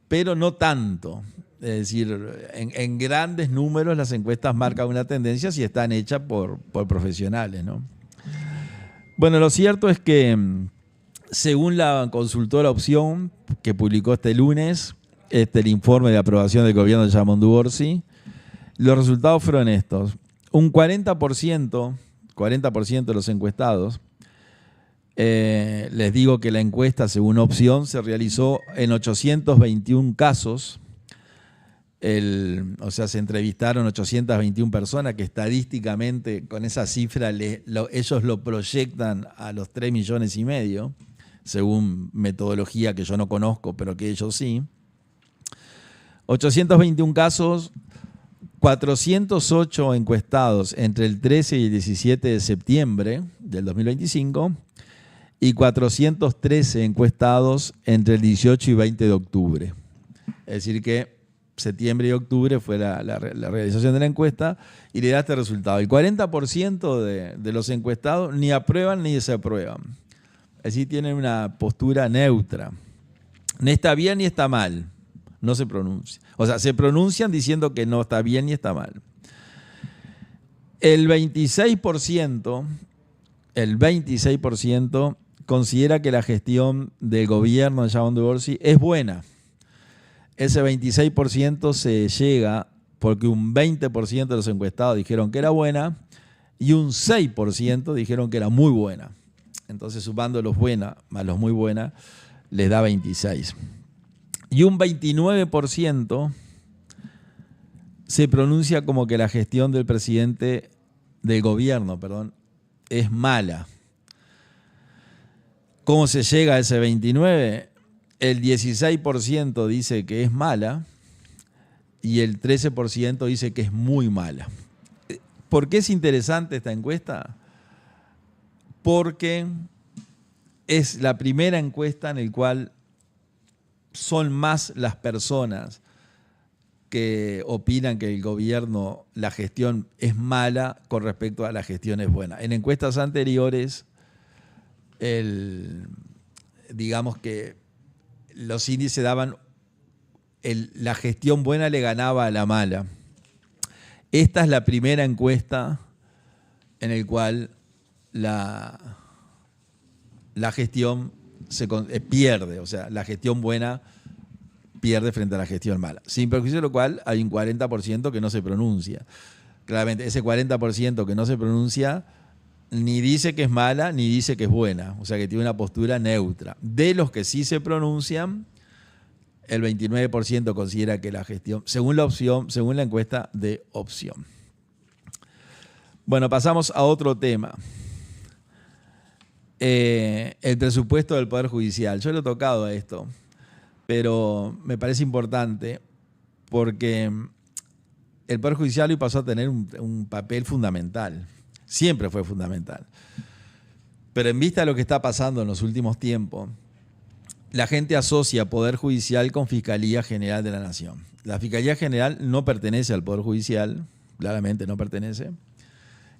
pero no tanto. Es decir, en grandes números las encuestas marcan una tendencia si están hechas por profesionales, ¿no? Bueno, lo cierto es que según la consultora Opción, que publicó este lunes el informe de aprobación del gobierno de Yamondu Orsi, los resultados fueron estos. Un 40% de los encuestados, les digo que la encuesta según Opción se realizó en 821 casos, o sea, se entrevistaron 821 personas que estadísticamente con esa cifra ellos lo proyectan a los 3,5 millones, según metodología que yo no conozco, pero que ellos sí. 821 casos, 408 encuestados entre el 13 y el 17 de septiembre del 2025 y 413 encuestados entre el 18 y 20 de octubre. Es decir que septiembre y octubre fue la realización de la encuesta y le da este resultado. El 40% de los encuestados ni aprueban ni desaprueban. Es decir, tienen una postura neutra. Ni está bien ni está mal. No se pronuncia. O sea, se pronuncian diciendo que no está bien ni está mal. El 26% considera que la gestión del gobierno de Yamondu Orsi es buena. Ese 26% se llega porque un 20% de los encuestados dijeron que era buena y un 6% dijeron que era muy buena. Entonces, sumando los buena más los muy buena, les da 26. Y un 29% se pronuncia como que la gestión del gobierno, es mala. ¿Cómo se llega a ese 29%? El 16% dice que es mala y el 13% dice que es muy mala. ¿Por qué es interesante esta encuesta? Porque es la primera encuesta en la cual son más las personas que opinan que el gobierno, la gestión es mala con respecto a la gestión es buena. En encuestas anteriores, digamos que los índices daban, la gestión buena le ganaba a la mala. Esta es la primera encuesta en la cual la gestión pierde, o sea, la gestión buena pierde frente a la gestión mala. Sin perjuicio de lo cual hay un 40% que no se pronuncia. Claramente, ese 40% que no se pronuncia ni dice que es mala ni dice que es buena, o sea que tiene una postura neutra. De los que sí se pronuncian, el 29% considera que la gestión, según la encuesta de Opción. Bueno, pasamos a otro tema. El presupuesto del Poder Judicial. Yo lo he tocado a esto, pero me parece importante porque el Poder Judicial hoy pasó a tener un papel fundamental. Siempre fue fundamental. Pero en vista de lo que está pasando en los últimos tiempos, la gente asocia Poder Judicial con Fiscalía General de la Nación. La Fiscalía General no pertenece al Poder Judicial, claramente no pertenece.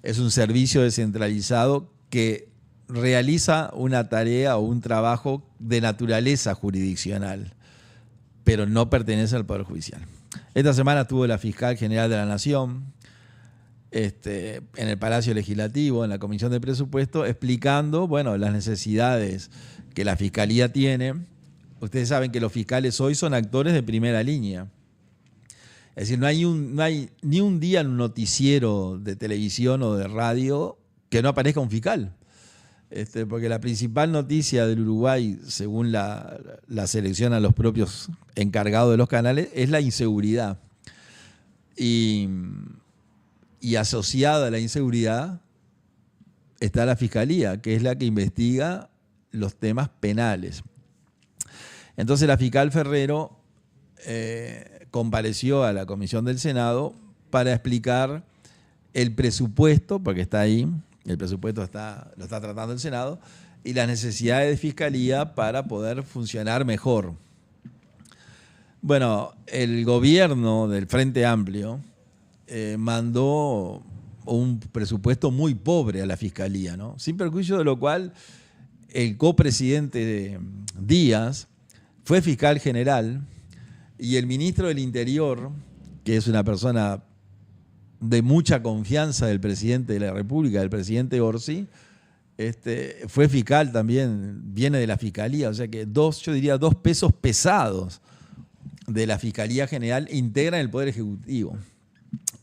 Es un servicio descentralizado que realiza una tarea o un trabajo de naturaleza jurisdiccional, pero no pertenece al Poder Judicial. Esta semana estuvo la Fiscal General de la Nación en el Palacio Legislativo, en la Comisión de Presupuesto, explicando, las necesidades que la Fiscalía tiene. Ustedes saben que los fiscales hoy son actores de primera línea. Es decir, no hay ni un día en un noticiero de televisión o de radio que no aparezca un fiscal. Porque la principal noticia del Uruguay, según la selección a los propios encargados de los canales, es la inseguridad. Y asociada a la inseguridad está la Fiscalía, que es la que investiga los temas penales. Entonces la fiscal Ferrero compareció a la Comisión del Senado para explicar el presupuesto, porque está ahí, el presupuesto lo está tratando el Senado, y las necesidades de Fiscalía para poder funcionar mejor. Bueno, el gobierno del Frente Amplio mandó un presupuesto muy pobre a la Fiscalía, ¿no? Sin perjuicio de lo cual el copresidente Díaz fue fiscal general y el ministro del Interior, que es una persona de mucha confianza del presidente de la República, del presidente Orsi, fue fiscal también, viene de la Fiscalía, o sea que yo diría dos pesos pesados de la Fiscalía General integran el Poder Ejecutivo.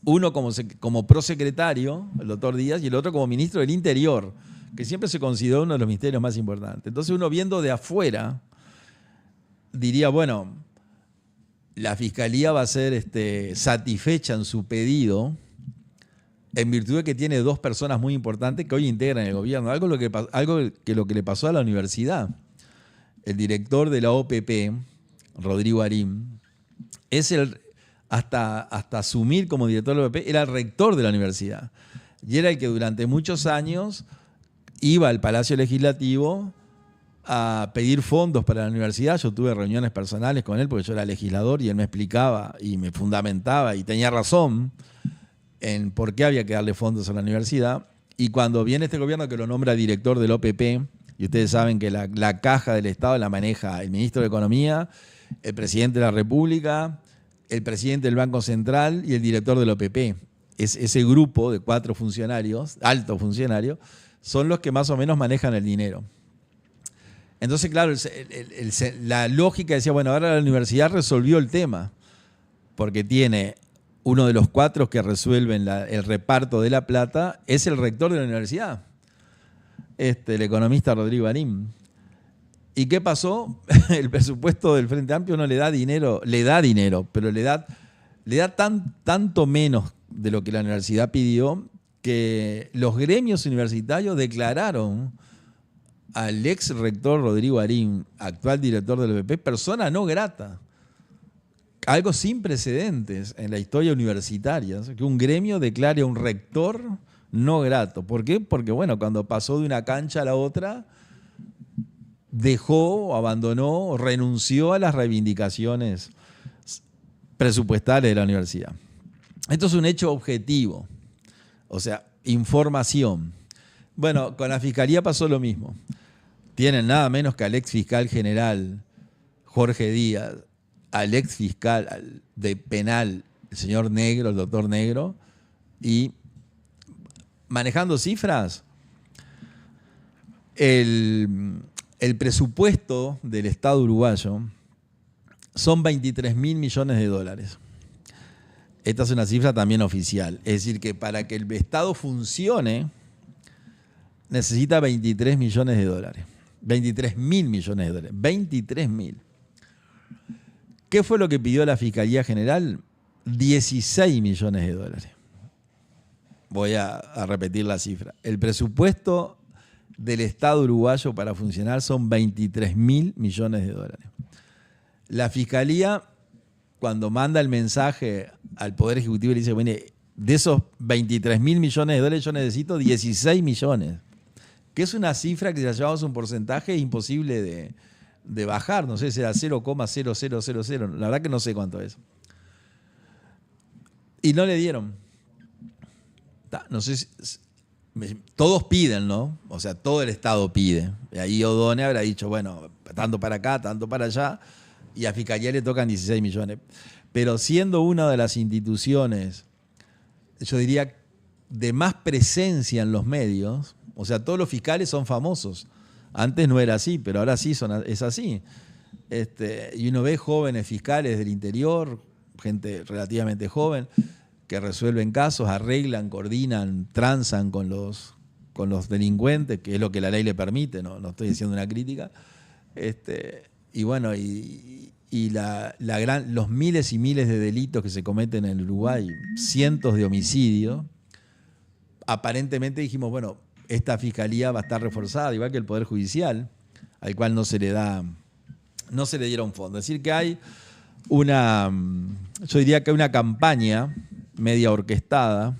Uno como prosecretario, el doctor Díaz, y el otro como ministro del Interior, que siempre se consideró uno de los ministerios más importantes. Entonces uno viendo de afuera diría, bueno, la Fiscalía va a ser satisfecha en su pedido en virtud de que tiene dos personas muy importantes que hoy integran el gobierno. Algo que lo que le pasó a la universidad. El director de la OPP, Rodrigo Arim, es hasta asumir como director de la OPP, era el rector de la universidad. Y era el que durante muchos años iba al Palacio Legislativo a pedir fondos para la universidad. Yo tuve reuniones personales con él porque yo era legislador y él me explicaba y me fundamentaba y tenía razón en por qué había que darle fondos a la universidad. Y cuando viene este gobierno que lo nombra director del OPP, y ustedes saben que la caja del Estado la maneja el ministro de Economía, el presidente de la República, el presidente del Banco Central y el director del OPP. Ese grupo de 4 funcionarios, altos funcionarios, son los que más o menos manejan el dinero. Entonces, claro, la lógica decía, bueno, ahora la universidad resolvió el tema, porque tiene uno de los 4 que resuelven el reparto de la plata, es el rector de la universidad, el economista Rodrigo Arim. ¿Y qué pasó? El presupuesto del Frente Amplio no le da dinero, pero le da tanto menos de lo que la universidad pidió que los gremios universitarios declararon al ex rector Rodrigo Arim, actual director del OPP, persona no grata. Algo sin precedentes en la historia universitaria, que un gremio declare a un rector no grato. ¿Por qué? Porque, bueno, cuando pasó de una cancha a la otra, dejó, abandonó, renunció a las reivindicaciones presupuestales de la universidad. Esto es un hecho objetivo, o sea, información. Bueno, con la Fiscalía pasó lo mismo. Tienen nada menos que al ex fiscal general Jorge Díaz, al ex fiscal de penal, el señor Negro, el doctor Negro, y manejando cifras, el presupuesto del Estado uruguayo son 23.000 millones de dólares. Esta es una cifra también oficial. Es decir, que para que el Estado funcione, necesita 23 millones de dólares. 23.000 millones de dólares. 23.000. ¿Qué fue lo que pidió la Fiscalía General? 16 millones de dólares. Voy a repetir la cifra. El presupuesto del Estado uruguayo para funcionar son 23.000 millones de dólares. La Fiscalía, cuando manda el mensaje al Poder Ejecutivo, le dice, bueno, de esos 23.000 millones de dólares yo necesito 16 millones, que es una cifra que si la llevamos un porcentaje imposible de bajar, no sé, será 0,0000, la verdad que no sé cuánto es. Y no le dieron. No sé todos piden, ¿no? O sea, todo el Estado pide. Y ahí O'Donnell habrá dicho, bueno, tanto para acá, tanto para allá, y a Fiscalía le tocan 16 millones. Pero siendo una de las instituciones, yo diría, de más presencia en los medios, o sea, todos los fiscales son famosos. Antes no era así, pero ahora sí es así. Y uno ve jóvenes fiscales del interior, gente relativamente joven, que resuelven casos, arreglan, coordinan, transan con los delincuentes, que es lo que la ley le permite, no estoy diciendo una crítica. Y bueno, los miles y miles de delitos que se cometen en el Uruguay, cientos de homicidios, aparentemente dijimos, bueno, esta fiscalía va a estar reforzada, igual que el Poder Judicial, al cual no se le dieron fondos. Es decir, que hay yo diría que hay una campaña media orquestada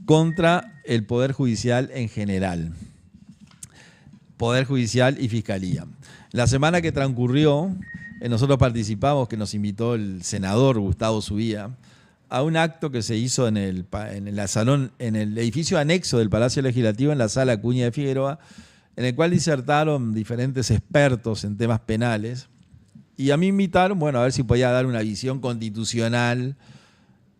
contra el Poder Judicial en general. Poder Judicial y Fiscalía. La semana que transcurrió, nosotros participamos, que nos invitó el senador Gustavo Subía a un acto que se hizo en el salón, en el edificio anexo del Palacio Legislativo, en la Sala Acuña de Figueroa, en el cual disertaron diferentes expertos en temas penales. Y a mí me invitaron, bueno, a ver si podía dar una visión constitucional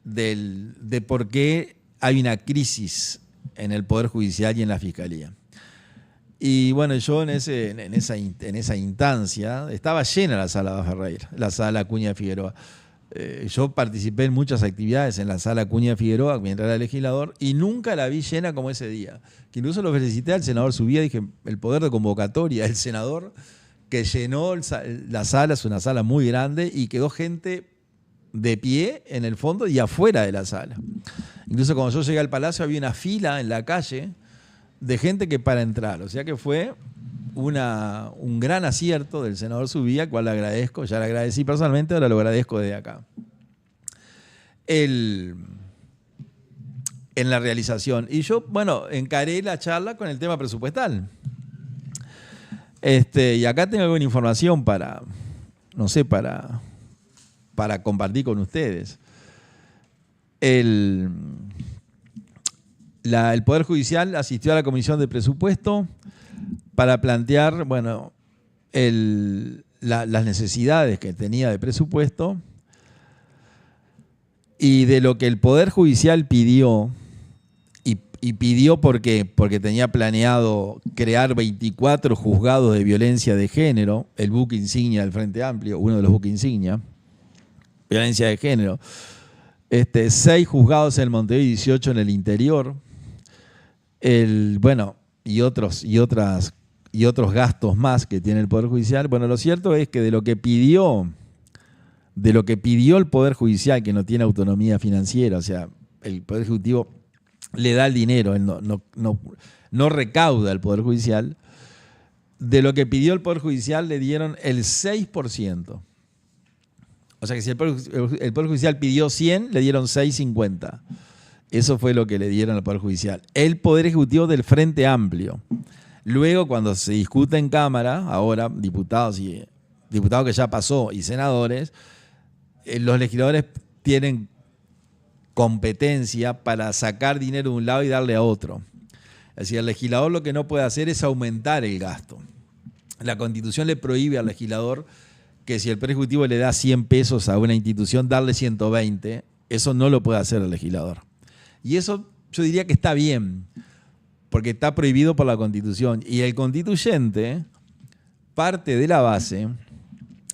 de por qué hay una crisis en el Poder Judicial y en la Fiscalía. Y bueno, yo en esa instancia, estaba llena la sala Abad Ferreira, la sala Acuña de Figueroa. Yo participé en muchas actividades en la sala Acuña de Figueroa mientras era legislador y nunca la vi llena como ese día. Que incluso lo felicité al senador Subía, dije, el poder de convocatoria del senador que llenó la sala, es una sala muy grande y quedó gente de pie en el fondo y afuera de la sala. Incluso cuando yo llegué al Palacio había una fila en la calle de gente que para entrar, o sea que fue un gran acierto del senador Subía, cual le agradezco, ya le agradecí personalmente, ahora lo agradezco desde acá. En la realización. Y yo, bueno, encaré la charla con el tema presupuestal. Y acá tengo alguna información para compartir con ustedes. El Poder Judicial asistió a la Comisión de Presupuesto para plantear, bueno, las necesidades que tenía de presupuesto y de lo que el Poder Judicial pidió, y pidió porque tenía planeado crear 24 juzgados de violencia de género, el buque insignia del Frente Amplio, uno de los buques insignia, violencia de género, 6 juzgados en el Montevideo y 18 en el interior, bueno, y otros gastos más que tiene el Poder Judicial. Bueno, lo cierto es que de lo que pidió el Poder Judicial, que no tiene autonomía financiera, o sea, el Poder Ejecutivo le da el dinero, él no recauda el Poder Judicial, de lo que pidió el Poder Judicial le dieron el 6%. O sea que si el Poder Judicial pidió 100, le dieron 6,50. Eso fue lo que le dieron al Poder Judicial. El Poder Ejecutivo del Frente Amplio. Luego, cuando se discute en Cámara, ahora, diputados que ya pasó y senadores, los legisladores tienen competencia para sacar dinero de un lado y darle a otro. Es decir, el legislador lo que no puede hacer es aumentar el gasto. La Constitución le prohíbe al legislador que si el Poder Ejecutivo le da 100 pesos a una institución, darle 120, eso no lo puede hacer el legislador. Y eso yo diría que está bien, porque está prohibido por la Constitución. Y el constituyente parte de la base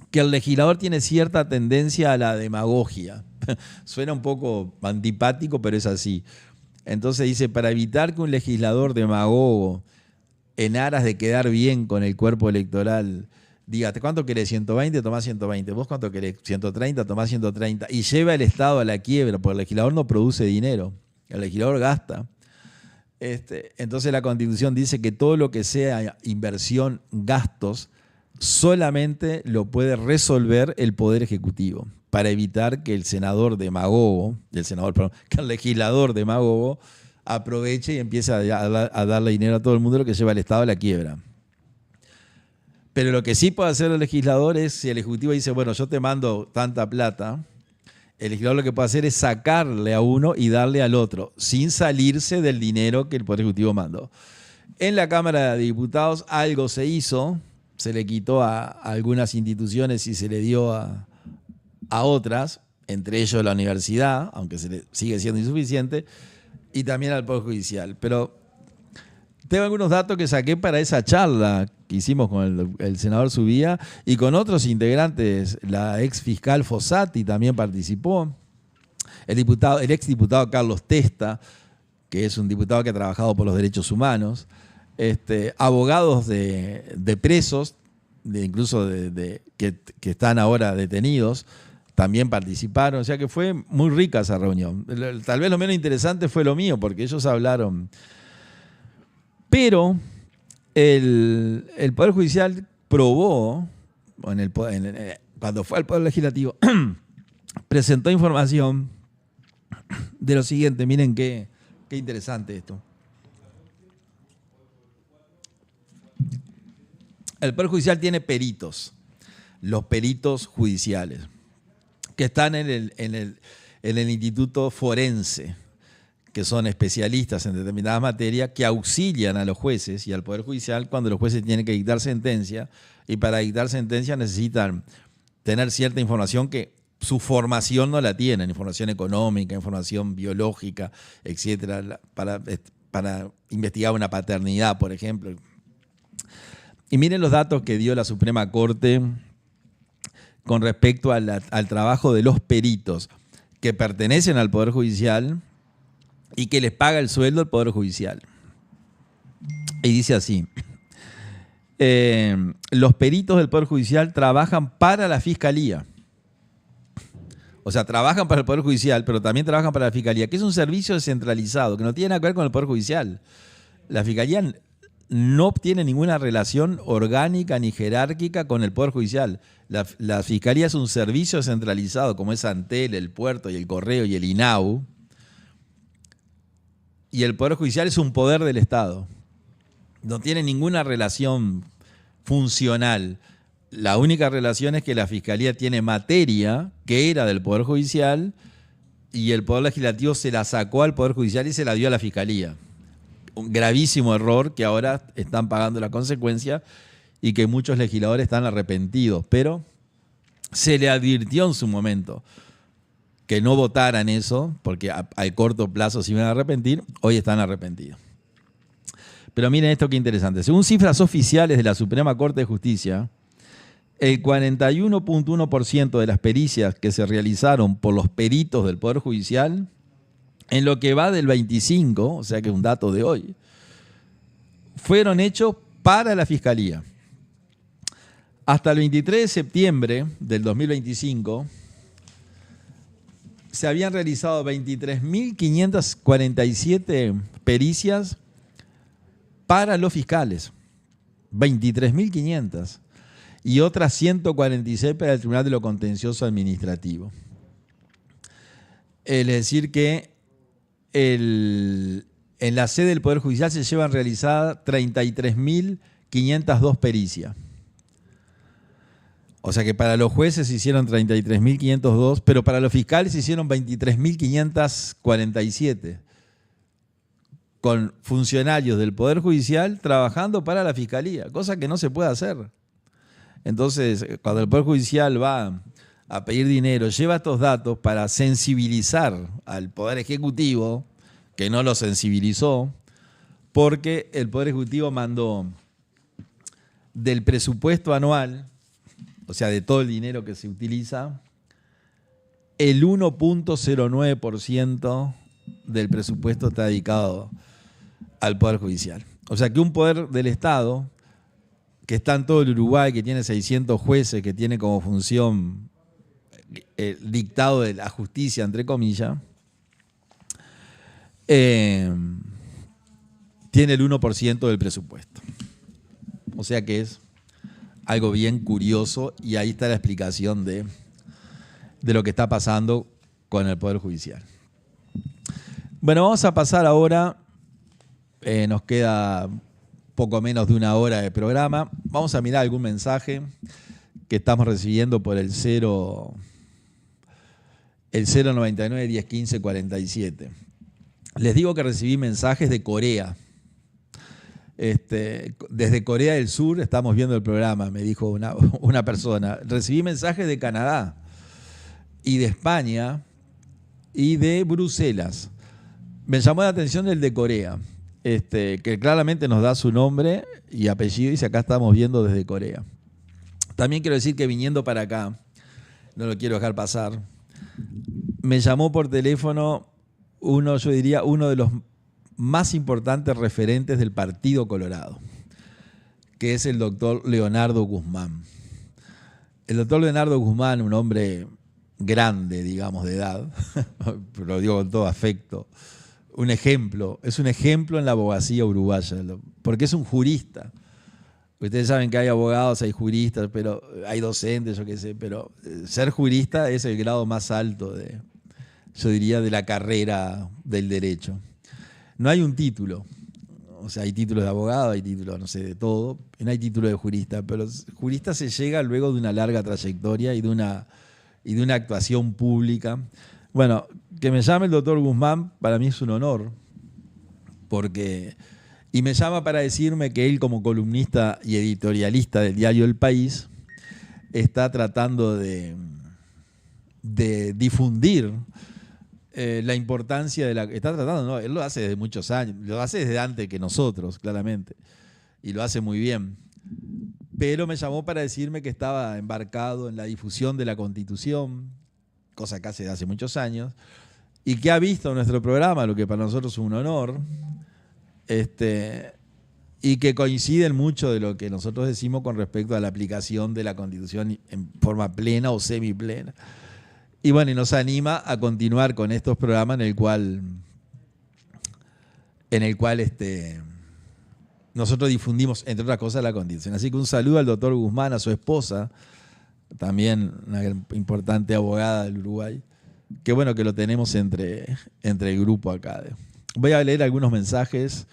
que el legislador tiene cierta tendencia a la demagogia. Suena un poco antipático, pero es así. Entonces dice, para evitar que un legislador demagogo, en aras de quedar bien con el cuerpo electoral, diga, ¿cuánto querés? 120, tomás 120. ¿Vos cuánto querés? 130, tomás 130. Y lleva el Estado a la quiebra, porque el legislador no produce dinero. El legislador gasta. Entonces la Constitución dice que todo lo que sea inversión, gastos, solamente lo puede resolver el Poder Ejecutivo, para evitar que el que el legislador demagogo aproveche y empiece a darle dinero a todo el mundo, lo que lleva al Estado a la quiebra. Pero lo que sí puede hacer el legislador es, si el Ejecutivo dice, bueno, yo te mando tanta plata, el legislador lo que puede hacer es sacarle a uno y darle al otro, sin salirse del dinero que el Poder Ejecutivo mandó. En la Cámara de Diputados algo se hizo, se le quitó a algunas instituciones y se le dio a otras, entre ellos la universidad, aunque sigue siendo insuficiente, y también al Poder Judicial. Pero tengo algunos datos que saqué para esa charla que hicimos con el senador Subía y con otros integrantes. La ex fiscal Fossati también participó. El ex diputado Carlos Testa, que es un diputado que ha trabajado por los derechos humanos. Abogados de presos, incluso que están ahora detenidos, también participaron. O sea que fue muy rica esa reunión. Tal vez lo menos interesante fue lo mío, porque ellos hablaron. Pero el Poder Judicial probó, cuando fue al Poder Legislativo, presentó información de lo siguiente. Miren qué interesante esto. El Poder Judicial tiene peritos, los peritos judiciales, que están en en el Instituto Forense, que son especialistas en determinadas materias que auxilian a los jueces y al Poder Judicial cuando los jueces tienen que dictar sentencia, y para dictar sentencia necesitan tener cierta información que su formación no la tienen, información económica, información biológica, etcétera, para investigar una paternidad, por ejemplo. Y miren los datos que dio la Suprema Corte con respecto al trabajo de los peritos que pertenecen al Poder Judicial y que les paga el sueldo el Poder Judicial. Y dice así: los peritos del Poder Judicial trabajan para la Fiscalía. O sea, trabajan para el Poder Judicial, pero también trabajan para la Fiscalía, que es un servicio descentralizado, que no tiene nada que ver con el Poder Judicial. La Fiscalía no tiene ninguna relación orgánica ni jerárquica con el Poder Judicial. La Fiscalía es un servicio descentralizado, como es Antel, el Puerto y el Correo y el INAU. Y el Poder Judicial es un poder del Estado. No tiene ninguna relación funcional. La única relación es que la Fiscalía tiene materia que era del Poder Judicial y el Poder Legislativo se la sacó al Poder Judicial y se la dio a la Fiscalía. Un gravísimo error que ahora están pagando la consecuencia y que muchos legisladores están arrepentidos. Pero se le advirtió en su momento que no votaran eso, porque al corto plazo se iban a arrepentir. Hoy están arrepentidos. Pero miren esto qué interesante. Según cifras oficiales de la Suprema Corte de Justicia, el 41.1% de las pericias que se realizaron por los peritos del Poder Judicial, en lo que va del 25, o sea que es un dato de hoy, fueron hechos para la Fiscalía. Hasta el 23 de septiembre del 2025, se habían realizado 23.547 pericias para los fiscales. 23.500. Y otras 146 para el Tribunal de lo Contencioso Administrativo. Es decir que en la sede del Poder Judicial se llevan realizadas 33.502 pericias. O sea que para los jueces se hicieron 33.502, pero para los fiscales se hicieron 23.547. Con funcionarios del Poder Judicial trabajando para la Fiscalía, cosa que no se puede hacer. Entonces, cuando el Poder Judicial va a pedir dinero, lleva estos datos para sensibilizar al Poder Ejecutivo, que no lo sensibilizó, porque el Poder Ejecutivo mandó del presupuesto anual, o sea, de todo el dinero que se utiliza, el 1.09% del presupuesto está dedicado al Poder Judicial. O sea, que un poder del Estado que está en todo el Uruguay, que tiene 600 jueces, que tiene como función el dictado de la justicia, entre comillas, tiene el 1% del presupuesto. O sea que es algo bien curioso y ahí está la explicación de lo que está pasando con el Poder Judicial. Bueno, vamos a pasar ahora, nos queda poco menos de una hora de programa. Vamos a mirar algún mensaje que estamos recibiendo por el 099 10 15 47. Les digo que recibí mensajes de Corea. Desde Corea del Sur estamos viendo el programa, me dijo una persona. Recibí mensajes de Canadá y de España y de Bruselas. Me llamó la atención el de Corea. Que claramente nos da su nombre y apellido, y dice acá estamos viendo desde Corea. También quiero decir que viniendo para acá, no lo quiero dejar pasar, me llamó por teléfono yo diría uno de los más importantes referentes del Partido Colorado, que es el doctor Leonardo Guzmán. El doctor Leonardo Guzmán, un hombre grande, digamos, de edad, pero lo digo con todo afecto, es un ejemplo en la abogacía uruguaya, porque es un jurista. Ustedes saben que hay abogados, hay juristas, pero hay docentes, yo qué sé, pero ser jurista es el grado más alto yo diría, de la carrera del derecho. No hay un título, o sea, hay títulos de abogado, hay títulos, no sé, de todo, y no hay título de jurista, pero jurista se llega luego de una larga trayectoria y de una actuación pública. Bueno, que me llame el doctor Guzmán para mí es un honor, y me llama para decirme que él, como columnista y editorialista del diario El País, está tratando de difundir la importancia de la... Está tratando, no, él lo hace desde muchos años, lo hace desde antes que nosotros, claramente, y lo hace muy bien. Pero me llamó para decirme que estaba embarcado en la difusión de la Constitución, cosa que hace muchos años, y que ha visto nuestro programa, lo que para nosotros es un honor, y que coinciden mucho de lo que nosotros decimos con respecto a la aplicación de la Constitución en forma plena o semiplena. Y bueno, y nos anima a continuar con estos programas en el cual nosotros difundimos, entre otras cosas, la Constitución. Así que un saludo al doctor Guzmán, a su esposa, también una importante abogada del Uruguay. Qué bueno que lo tenemos entre el grupo acá. Voy a leer algunos mensajes.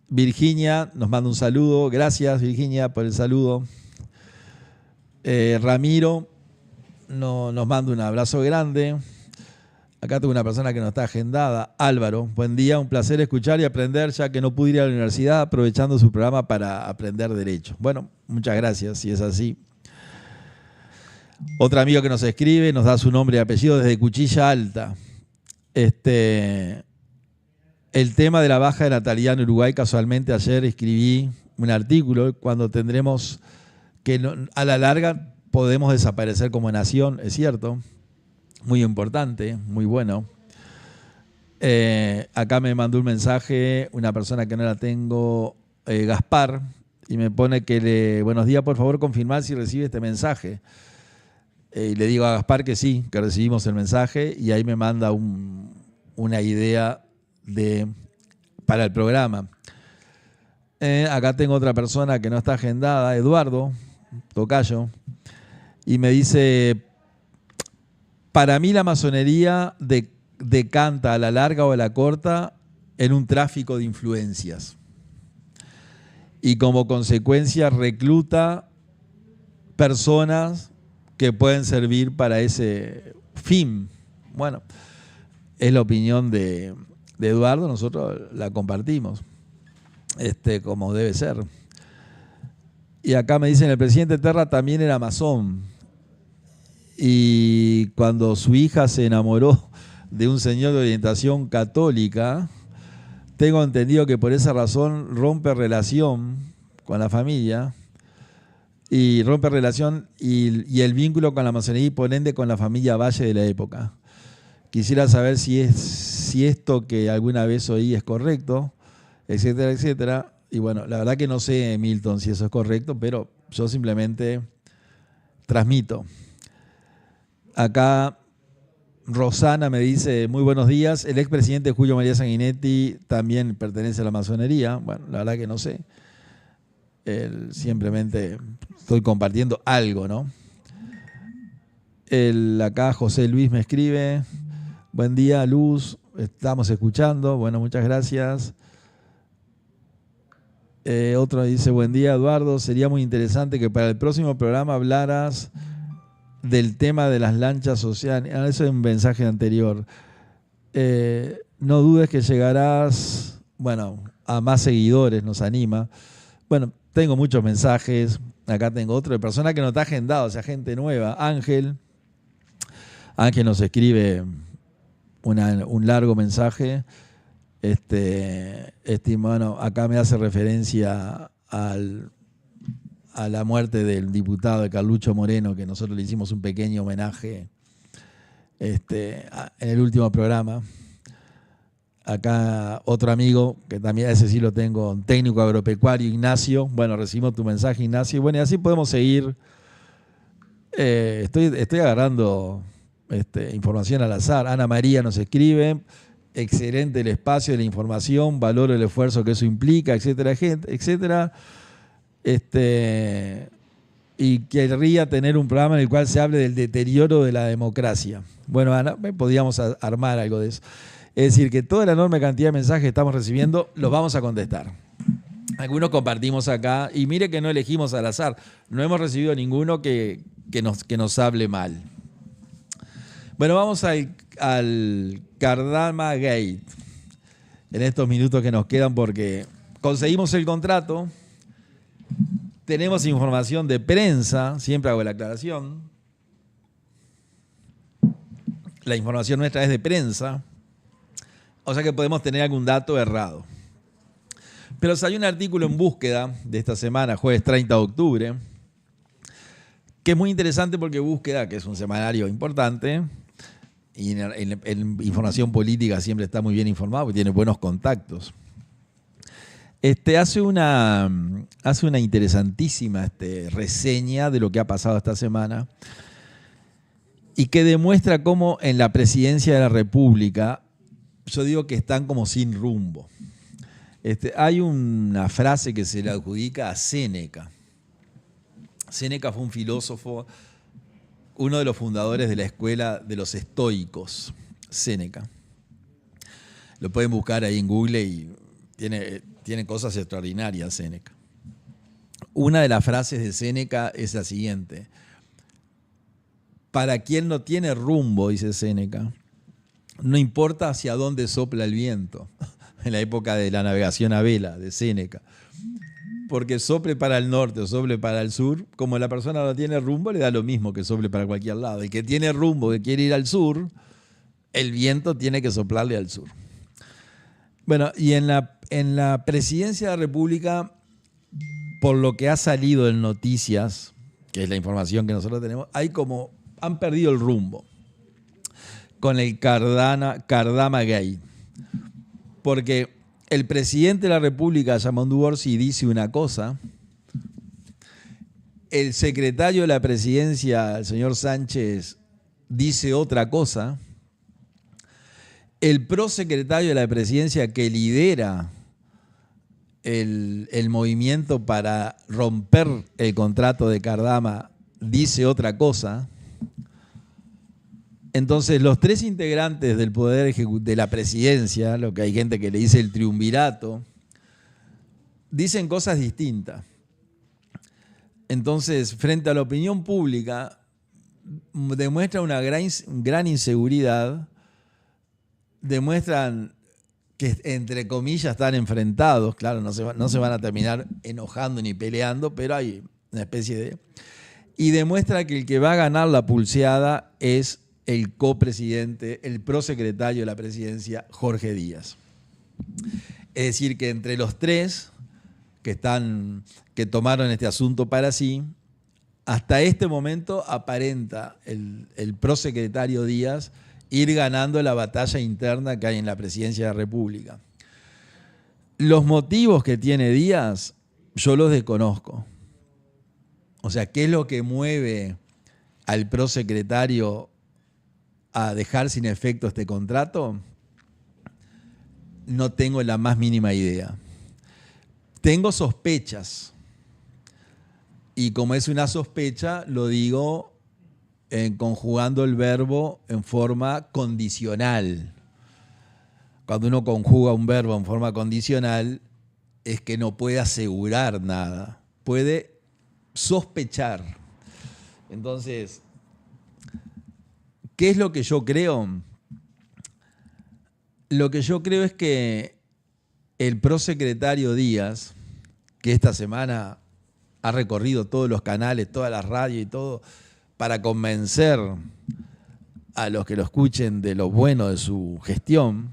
Virginia nos manda un saludo. Gracias, Virginia, por el saludo. Ramiro nos manda un abrazo grande. Acá tengo una persona que no está agendada. Álvaro, buen día, un placer escuchar y aprender, ya que no pude ir a la universidad, aprovechando su programa para aprender Derecho. Bueno, muchas gracias, si es así. Otro amigo que nos escribe, nos da su nombre y apellido desde Cuchilla Alta. El tema de la baja de natalidad en Uruguay, casualmente ayer escribí un artículo, cuando tendremos que a la larga podemos desaparecer como nación, es cierto, muy importante, muy bueno. Acá me mandó un mensaje una persona que no la tengo, Gaspar, y me pone que buenos días, por favor confirmar si recibe este mensaje. Y le digo a Gaspar que sí, que recibimos el mensaje, y ahí me manda una idea para el programa. Acá tengo otra persona que no está agendada, Eduardo Tocayo, y me dice: para mí la masonería decanta a la larga o a la corta en un tráfico de influencias, y como consecuencia recluta personas que pueden servir para ese fin. Bueno, es la opinión de Eduardo, nosotros la compartimos, como debe ser. Y acá me dicen, el presidente Terra también era masón, y cuando su hija se enamoró de un señor de orientación católica, tengo entendido que por esa razón rompe relación con la familia, y el vínculo con la masonería y por ende con la familia Valle de la época. Quisiera saber si esto que alguna vez oí es correcto, etcétera, etcétera. Y bueno, la verdad que no sé, Milton, si eso es correcto, pero yo simplemente transmito. Acá Rosana me dice, muy buenos días, el expresidente Julio María Sanguinetti también pertenece a la masonería. Bueno, la verdad que no sé. Simplemente estoy compartiendo algo, ¿no? Acá José Luis me escribe, buen día, Luz, estamos escuchando. Bueno, muchas gracias. Otro dice, buen día, Eduardo, sería muy interesante que para el próximo programa hablaras del tema de las lanchas sociales. Eso es un mensaje anterior. No dudes que llegarás, a más seguidores, nos anima. Bueno, tengo muchos mensajes. Acá tengo otro de persona que no está agendado, o sea, gente nueva. Ángel nos escribe un largo mensaje. Acá me hace referencia a la muerte del diputado de Carlucho Moreno, que nosotros le hicimos un pequeño homenaje en el último programa. Acá otro amigo, que también ese sí lo tengo, un técnico agropecuario, Ignacio. Bueno, recibimos tu mensaje, Ignacio. Bueno, y así podemos seguir. Estoy agarrando información al azar. Ana María nos escribe, excelente el espacio de la información, valoro el esfuerzo que eso implica, etcétera, etcétera. Y querría tener un programa en el cual se hable del deterioro de la democracia. Bueno, Ana, podríamos armar algo de eso. Es decir, que toda la enorme cantidad de mensajes que estamos recibiendo los vamos a contestar. Algunos compartimos acá, y mire que no elegimos al azar. No hemos recibido ninguno que nos hable mal. Bueno, vamos al Cardama Gate en estos minutos que nos quedan porque conseguimos el contrato, tenemos información de prensa, siempre hago la aclaración. La información nuestra es de prensa, o sea que podemos tener algún dato errado. Pero salió un artículo en Búsqueda de esta semana, jueves 30 de octubre, que es muy interesante porque Búsqueda, que es un semanario importante, y en información política siempre está muy bien informado, porque tiene buenos contactos. Hace una interesantísima reseña de lo que ha pasado esta semana y que demuestra cómo en la presidencia de la República, yo digo que están como sin rumbo. Hay una frase que se le adjudica a Séneca. Séneca fue un filósofo, uno de los fundadores de la escuela de los estoicos, Séneca. Lo pueden buscar ahí en Google y tiene cosas extraordinarias, Séneca. Una de las frases de Séneca es la siguiente: para quien no tiene rumbo, dice Séneca, no importa hacia dónde sopla el viento, en la época de la navegación a vela de Séneca. Porque sople para el norte o sople para el sur, como la persona no tiene rumbo, le da lo mismo que sople para cualquier lado. El que tiene rumbo, que quiere ir al sur, el viento tiene que soplarle al sur. Bueno, y en la presidencia de la República, por lo que ha salido en noticias, que es la información que nosotros tenemos, han perdido el rumbo con el Cardama Gate. Porque el presidente de la República, Yamandu Orsi, dice una cosa, el secretario de la presidencia, el señor Sánchez, dice otra cosa, el prosecretario de la presidencia que lidera el movimiento para romper el contrato de Cardama dice otra cosa. Entonces, los tres integrantes del Poder Ejecutivo, de la presidencia, lo que hay gente que le dice el triunvirato, dicen cosas distintas. Entonces, frente a la opinión pública, demuestra una gran inseguridad, demuestran que, entre comillas, están enfrentados. Claro, no se van a terminar enojando ni peleando, pero hay una especie de... Y demuestra que el que va a ganar la pulseada es el copresidente, el prosecretario de la presidencia, Jorge Díaz. Es decir, que entre los tres que tomaron este asunto para sí, hasta este momento aparenta el prosecretario Díaz ir ganando la batalla interna que hay en la presidencia de la República. Los motivos que tiene Díaz, yo los desconozco. O sea, ¿qué es lo que mueve al prosecretario a dejar sin efecto este contrato? No tengo la más mínima idea. Tengo sospechas. Y como es una sospecha, lo digo conjugando el verbo en forma condicional. Cuando uno conjuga un verbo en forma condicional, es que no puede asegurar nada. Puede sospechar. Entonces, ¿qué es lo que yo creo? Lo que yo creo es que el prosecretario Díaz, que esta semana ha recorrido todos los canales, todas las radios y todo, para convencer a los que lo escuchen de lo bueno de su gestión,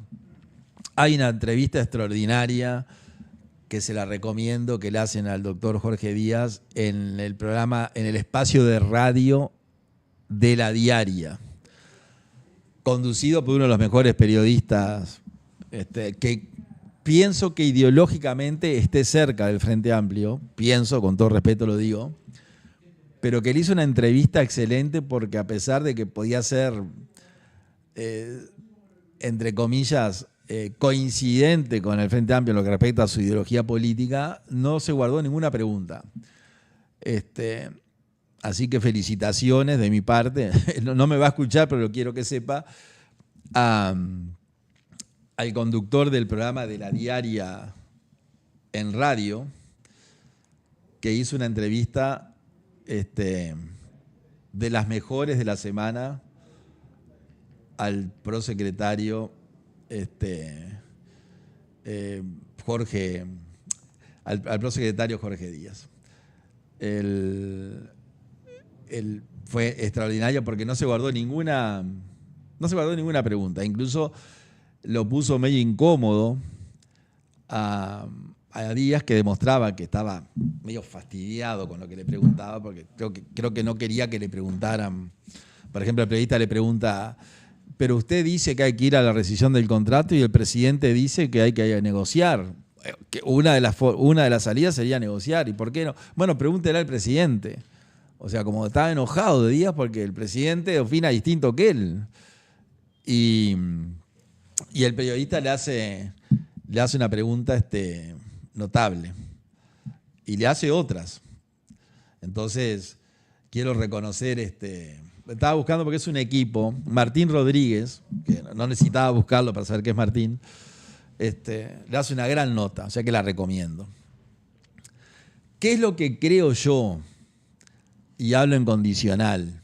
hay una entrevista extraordinaria que se la recomiendo, que le hacen al doctor Jorge Díaz en el programa, en el espacio de radio de La Diaria, conducido por uno de los mejores periodistas, que pienso que ideológicamente esté cerca del Frente Amplio, pienso, con todo respeto lo digo, pero que le hizo una entrevista excelente porque a pesar de que podía ser, entre comillas, coincidente con el Frente Amplio en lo que respecta a su ideología política, no se guardó ninguna pregunta. Así que felicitaciones de mi parte. No me va a escuchar, pero lo quiero que sepa. Al conductor del programa de La Diaria en radio, que hizo una entrevista de las mejores de la semana, al prosecretario al prosecretario Jorge Díaz. Fue extraordinario porque no se guardó ninguna pregunta. Incluso lo puso medio incómodo a Díaz, que demostraba que estaba medio fastidiado con lo que le preguntaba, porque creo que no quería que le preguntaran. Por ejemplo, el periodista le pregunta: pero usted dice que hay que ir a la rescisión del contrato y el presidente dice que hay que negociar. Que una de las salidas sería negociar. ¿Y por qué no? Bueno, pregúntele al presidente. O sea, como estaba enojado de Díaz porque el presidente opina distinto que él. Y el periodista le hace una pregunta notable. Y le hace otras. Entonces, quiero reconocer, estaba buscando porque es un equipo, Martín Rodríguez, que no necesitaba buscarlo para saber qué es Martín, le hace una gran nota, o sea que la recomiendo. ¿Qué es lo que creo yo? Y hablo en condicional.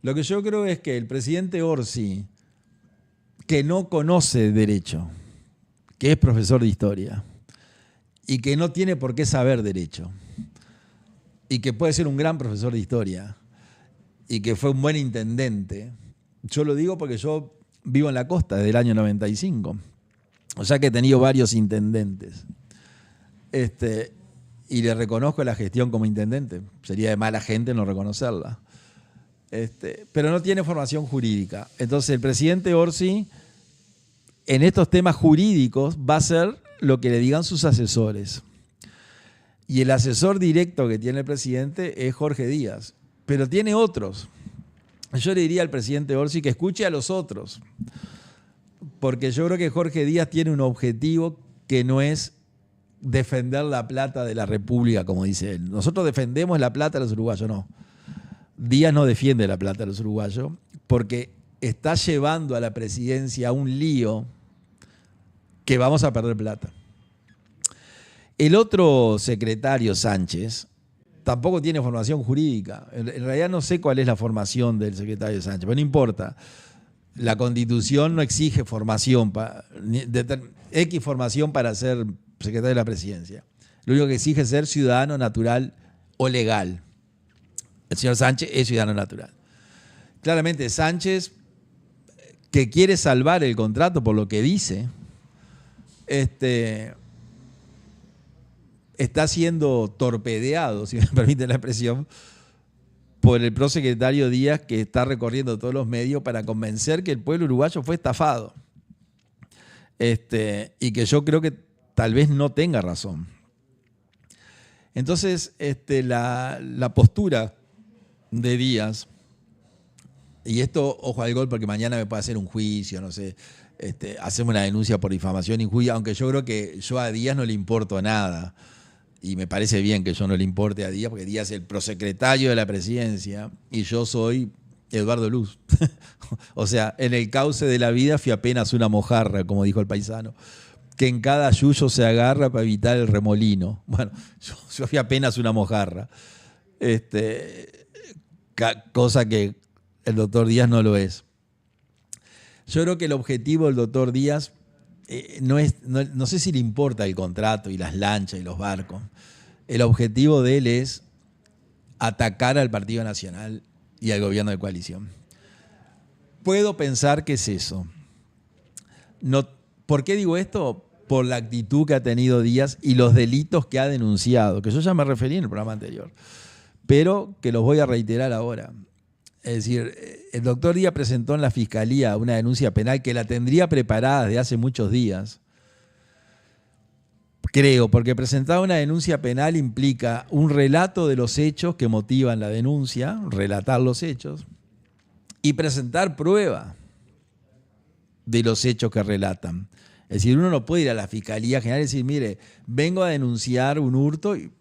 Lo que yo creo es que el presidente Orsi, que no conoce derecho, que es profesor de historia, y que no tiene por qué saber derecho, y que puede ser un gran profesor de historia, y que fue un buen intendente. Yo lo digo porque yo vivo en la costa desde el año 95. O sea que he tenido varios intendentes. Y le reconozco la gestión como intendente. Sería de mala gente no reconocerla. Pero no tiene formación jurídica. Entonces el presidente Orsi, en estos temas jurídicos, va a hacer lo que le digan sus asesores. Y el asesor directo que tiene el presidente es Jorge Díaz. Pero tiene otros. Yo le diría al presidente Orsi que escuche a los otros. Porque yo creo que Jorge Díaz tiene un objetivo que no es defender la plata de la República, como dice él. Nosotros defendemos la plata de los uruguayos, no. Díaz no defiende la plata de los uruguayos porque está llevando a la presidencia a un lío que vamos a perder plata. El otro secretario, Sánchez, tampoco tiene formación jurídica. En realidad no sé cuál es la formación del secretario Sánchez, pero no importa. La Constitución no exige formación, X formación para ser secretario de la presidencia. Lo único que exige es ser ciudadano natural o legal. El señor Sánchez es ciudadano natural. Claramente Sánchez, que quiere salvar el contrato por lo que dice, está siendo torpedeado, si me permiten la expresión, por el prosecretario Díaz, que está recorriendo todos los medios para convencer que el pueblo uruguayo fue estafado. Y que yo creo que tal vez no tenga razón. Entonces, la postura de Díaz, y esto, ojo al gol, porque mañana me puede hacer un juicio, no sé, hacemos una denuncia por difamación injuria, aunque yo creo que yo a Díaz no le importo nada. Y me parece bien que yo no le importe a Díaz, porque Díaz es el prosecretario de la presidencia y yo soy Eduardo Luz. O sea, en el cauce de la vida fui apenas una mojarra, como dijo el paisano, que en cada yuyo se agarra para evitar el remolino. Bueno, yo fui apenas una mojarra. Cosa que el doctor Díaz no lo es. Yo creo que el objetivo del doctor Díaz no sé si le importa el contrato y las lanchas y los barcos. El objetivo de él es atacar al Partido Nacional y al gobierno de coalición. Puedo pensar que es eso. ¿Por qué digo esto? Por la actitud que ha tenido Díaz y los delitos que ha denunciado, que yo ya me referí en el programa anterior, pero que los voy a reiterar ahora. Es decir, el doctor Díaz presentó en la Fiscalía una denuncia penal que la tendría preparada desde hace muchos días. Creo, porque presentar una denuncia penal implica un relato de los hechos que motivan la denuncia, relatar los hechos, y presentar prueba de los hechos que relatan. Es decir, uno no puede ir a la Fiscalía General y decir, mire, vengo a denunciar un hurto y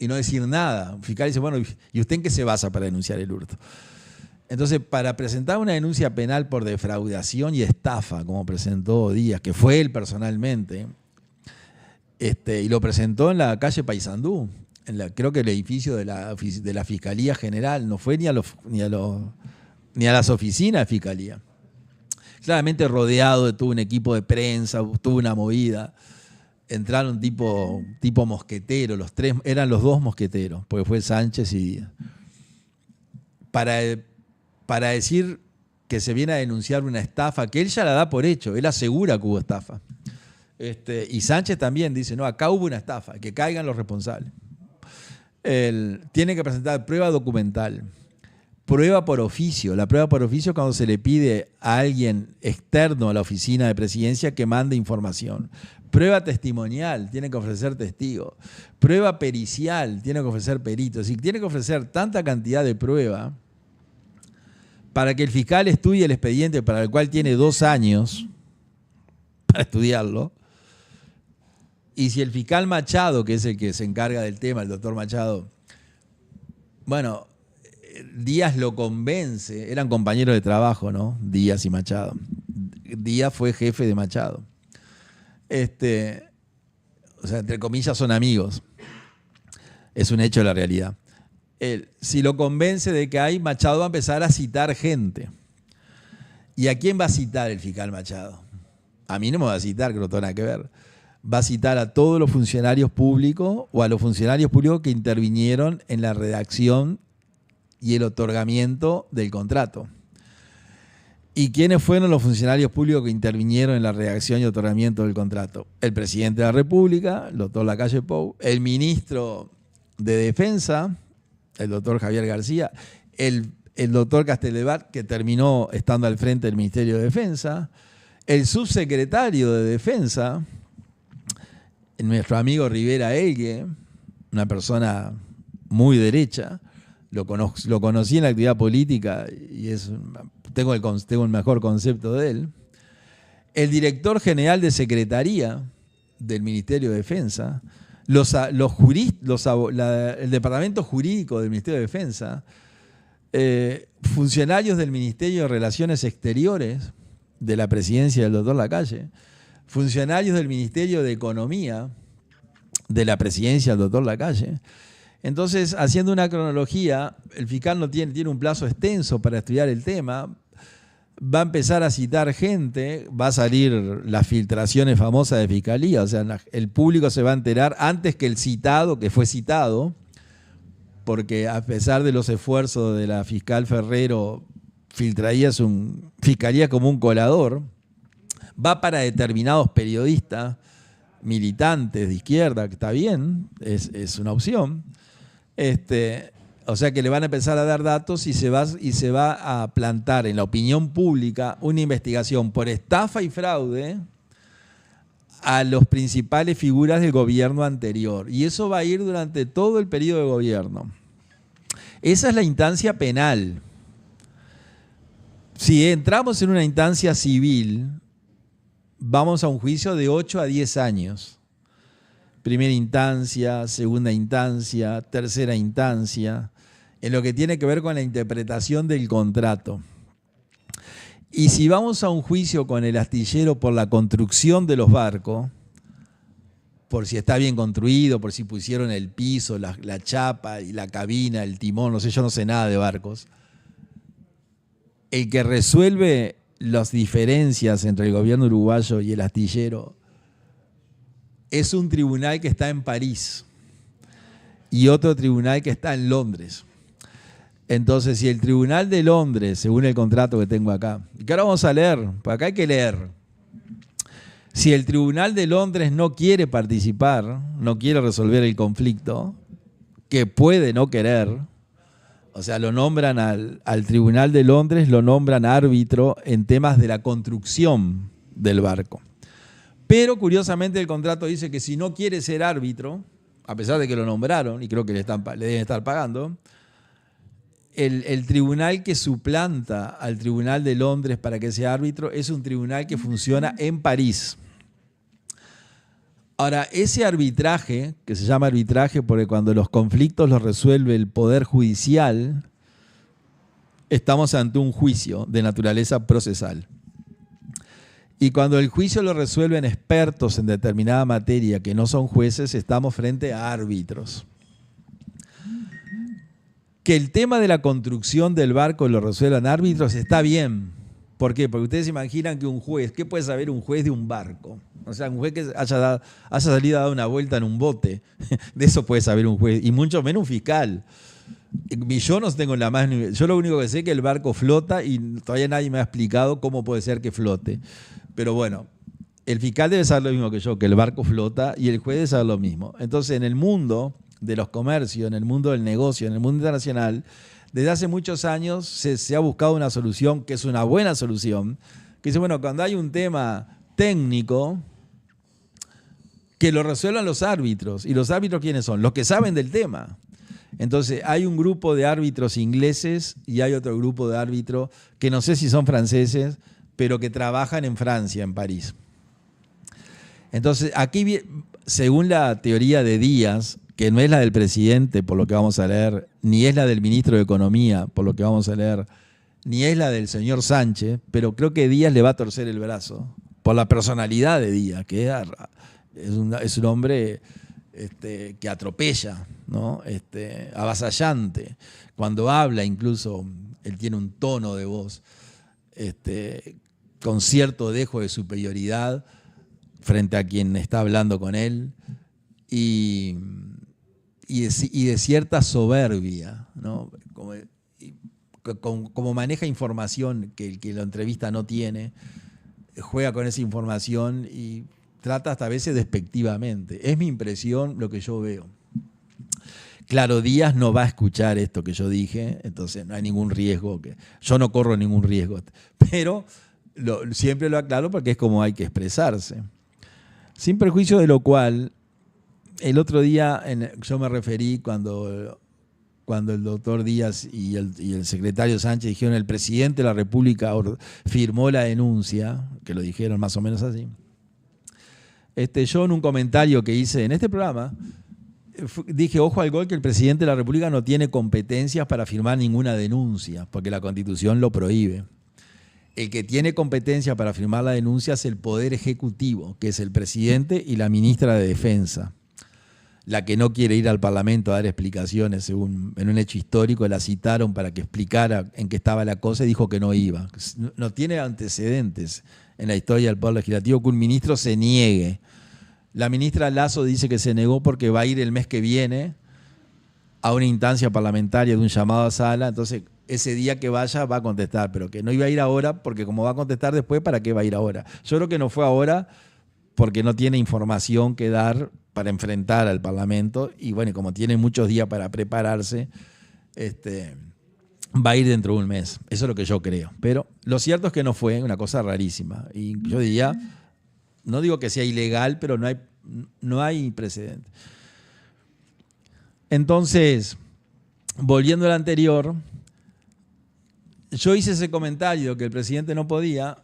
no decir nada. El fiscal dice, bueno, ¿y usted en qué se basa para denunciar el hurto? Entonces, para presentar una denuncia penal por defraudación y estafa, como presentó Díaz, que fue él personalmente, y lo presentó en la calle Paysandú, creo que el edificio de la Fiscalía General, no fue ni a las oficinas de Fiscalía. claramente rodeado de todo un equipo de prensa, tuvo una movida. Entraron tipo mosquetero, los tres, eran los dos mosqueteros, porque fue Sánchez y Díaz. Para decir que se viene a denunciar una estafa, que él ya la da por hecho, él asegura que hubo estafa. Y Sánchez también dice, no, acá hubo una estafa, que caigan los responsables. Tiene que presentar prueba documental, prueba por oficio. La prueba por oficio es cuando se le pide a alguien externo a la oficina de presidencia que mande información. Prueba testimonial, tiene que ofrecer testigos. Prueba pericial, tiene que ofrecer peritos. Y tiene que ofrecer tanta cantidad de prueba para que el fiscal estudie el expediente, para el cual tiene 2 años para estudiarlo. Y si el fiscal Machado, que es el que se encarga del tema, el doctor Machado, bueno, Díaz lo convence, eran compañeros de trabajo, ¿no? Díaz y Machado. Díaz fue jefe de Machado. O sea, entre comillas son amigos. Es un hecho de la realidad. Si lo convence de que hay, Machado va a empezar a citar gente. ¿Y a quién va a citar el fiscal Machado? A mí no me va a citar, que no tengo nada que ver. Va a citar a todos los funcionarios públicos o a los funcionarios públicos que intervinieron en la redacción y el otorgamiento del contrato. ¿Y quiénes fueron los funcionarios públicos que intervinieron en la redacción y otorgamiento del contrato? El presidente de la República, el doctor Lacalle Pou, el ministro de Defensa, el doctor Javier García, el doctor Casteldebat, que terminó estando al frente del Ministerio de Defensa, el subsecretario de Defensa, nuestro amigo Rivera Elgue, una persona muy derecha, lo conocí en la actividad política y tengo el mejor concepto de él. El director general de Secretaría del Ministerio de Defensa, el departamento jurídico del Ministerio de Defensa, funcionarios del Ministerio de Relaciones Exteriores de la presidencia del doctor Lacalle, funcionarios del Ministerio de Economía de la presidencia del doctor Lacalle. Entonces, haciendo una cronología, el fiscal no tiene un plazo extenso para estudiar el tema, va a empezar a citar gente, va a salir las filtraciones famosas de fiscalía, o sea, el público se va a enterar antes que el citado, que fue citado, porque a pesar de los esfuerzos de la fiscal Ferrero, fiscalía como un colador, va para determinados periodistas, militantes de izquierda, que está bien, es una opción. O sea que le van a empezar a dar datos y se va a plantar en la opinión pública una investigación por estafa y fraude a las principales figuras del gobierno anterior. Y eso va a ir durante todo el periodo de gobierno. Esa es la instancia penal. Si entramos en una instancia civil, vamos a un juicio de 8 a 10 años. Primera instancia, segunda instancia, tercera instancia, en lo que tiene que ver con la interpretación del contrato. Y si vamos a un juicio con el astillero por la construcción de los barcos, por si está bien construido, por si pusieron el piso, la chapa y la cabina, el timón, no sé, yo no sé nada de barcos, el que resuelve las diferencias entre el gobierno uruguayo y el astillero es un tribunal que está en París y otro tribunal que está en Londres. Entonces, si el tribunal de Londres, según el contrato que tengo acá, y que ahora vamos a leer, porque acá hay que leer, si el tribunal de Londres no quiere participar, no quiere resolver el conflicto, que puede no querer, o sea, lo nombran al tribunal de Londres, lo nombran árbitro en temas de la construcción del barco. Pero curiosamente el contrato dice que si no quiere ser árbitro, a pesar de que lo nombraron, y creo que le deben estar pagando, el tribunal que suplanta al tribunal de Londres para que sea árbitro es un tribunal que funciona en París. Ahora, ese arbitraje, que se llama arbitraje porque cuando los conflictos los resuelve el Poder Judicial, estamos ante un juicio de naturaleza procesal. Y cuando el juicio lo resuelven expertos en determinada materia que no son jueces, estamos frente a árbitros. Que el tema de la construcción del barco lo resuelvan árbitros está bien, ¿Por qué? Porque ustedes se imaginan que un juez, ¿qué puede saber un juez de un barco? O sea, un juez que haya salido a dar una vuelta en un bote, de eso puede saber un juez, y mucho menos un fiscal. Yo no tengo la más... Yo lo único que sé es que el barco flota y todavía nadie me ha explicado cómo puede ser que flote. Pero bueno, el fiscal debe saber lo mismo que yo, que el barco flota, y el juez debe saber lo mismo. Entonces, en el mundo de los comercios, en el mundo del negocio, en el mundo internacional, desde hace muchos años se ha buscado una solución que es una buena solución, que dice, bueno, cuando hay un tema técnico, que lo resuelvan los árbitros. ¿Y los árbitros quiénes son? Los que saben del tema. Entonces, hay un grupo de árbitros ingleses y hay otro grupo de árbitros que no sé si son franceses, pero que trabajan en Francia, en París. Entonces, aquí, según la teoría de Díaz, que no es la del presidente, por lo que vamos a leer, ni es la del ministro de Economía, por lo que vamos a leer, ni es la del señor Sánchez, pero creo que Díaz le va a torcer el brazo, por la personalidad de Díaz, que es un hombre que atropella, ¿no? Avasallante. Cuando habla, incluso, él tiene un tono de voz con cierto dejo de superioridad frente a quien está hablando con él, y de cierta soberbia, ¿no? Como maneja información que el que lo entrevista no tiene, juega con esa información y trata hasta a veces despectivamente. Es mi impresión, lo que yo veo. Claro, Díaz no va a escuchar esto que yo dije, entonces no hay ningún riesgo. Yo no corro ningún riesgo, pero siempre lo aclaro porque es como hay que expresarse. Sin perjuicio de lo cual, el otro día yo me referí cuando el doctor Díaz y el secretario Sánchez dijeron el presidente de la República firmó la denuncia, que lo dijeron más o menos así. Yo en un comentario que hice en este programa, dije, ojo al gol, que el presidente de la República no tiene competencias para firmar ninguna denuncia, porque la Constitución lo prohíbe. El que tiene competencia para firmar la denuncia es el Poder Ejecutivo, que es el presidente y la ministra de Defensa. La que no quiere ir al Parlamento a dar explicaciones, según en un hecho histórico, la citaron para que explicara en qué estaba la cosa y dijo que no iba. No tiene antecedentes en la historia del Poder Legislativo que un ministro se niegue. La ministra Lasso dice que se negó porque va a ir el mes que viene a una instancia parlamentaria de un llamado a sala, entonces ese día que vaya va a contestar, pero que no iba a ir ahora porque como va a contestar después, ¿para qué va a ir ahora? Yo creo que no fue ahora porque no tiene información que dar para enfrentar al Parlamento y bueno, como tiene muchos días para prepararse, va a ir dentro de un mes. Eso es lo que yo creo. Pero lo cierto es que no fue, una cosa rarísima. Y yo diría, no digo que sea ilegal, pero no hay precedente. Entonces, volviendo al anterior, yo hice ese comentario que el presidente no podía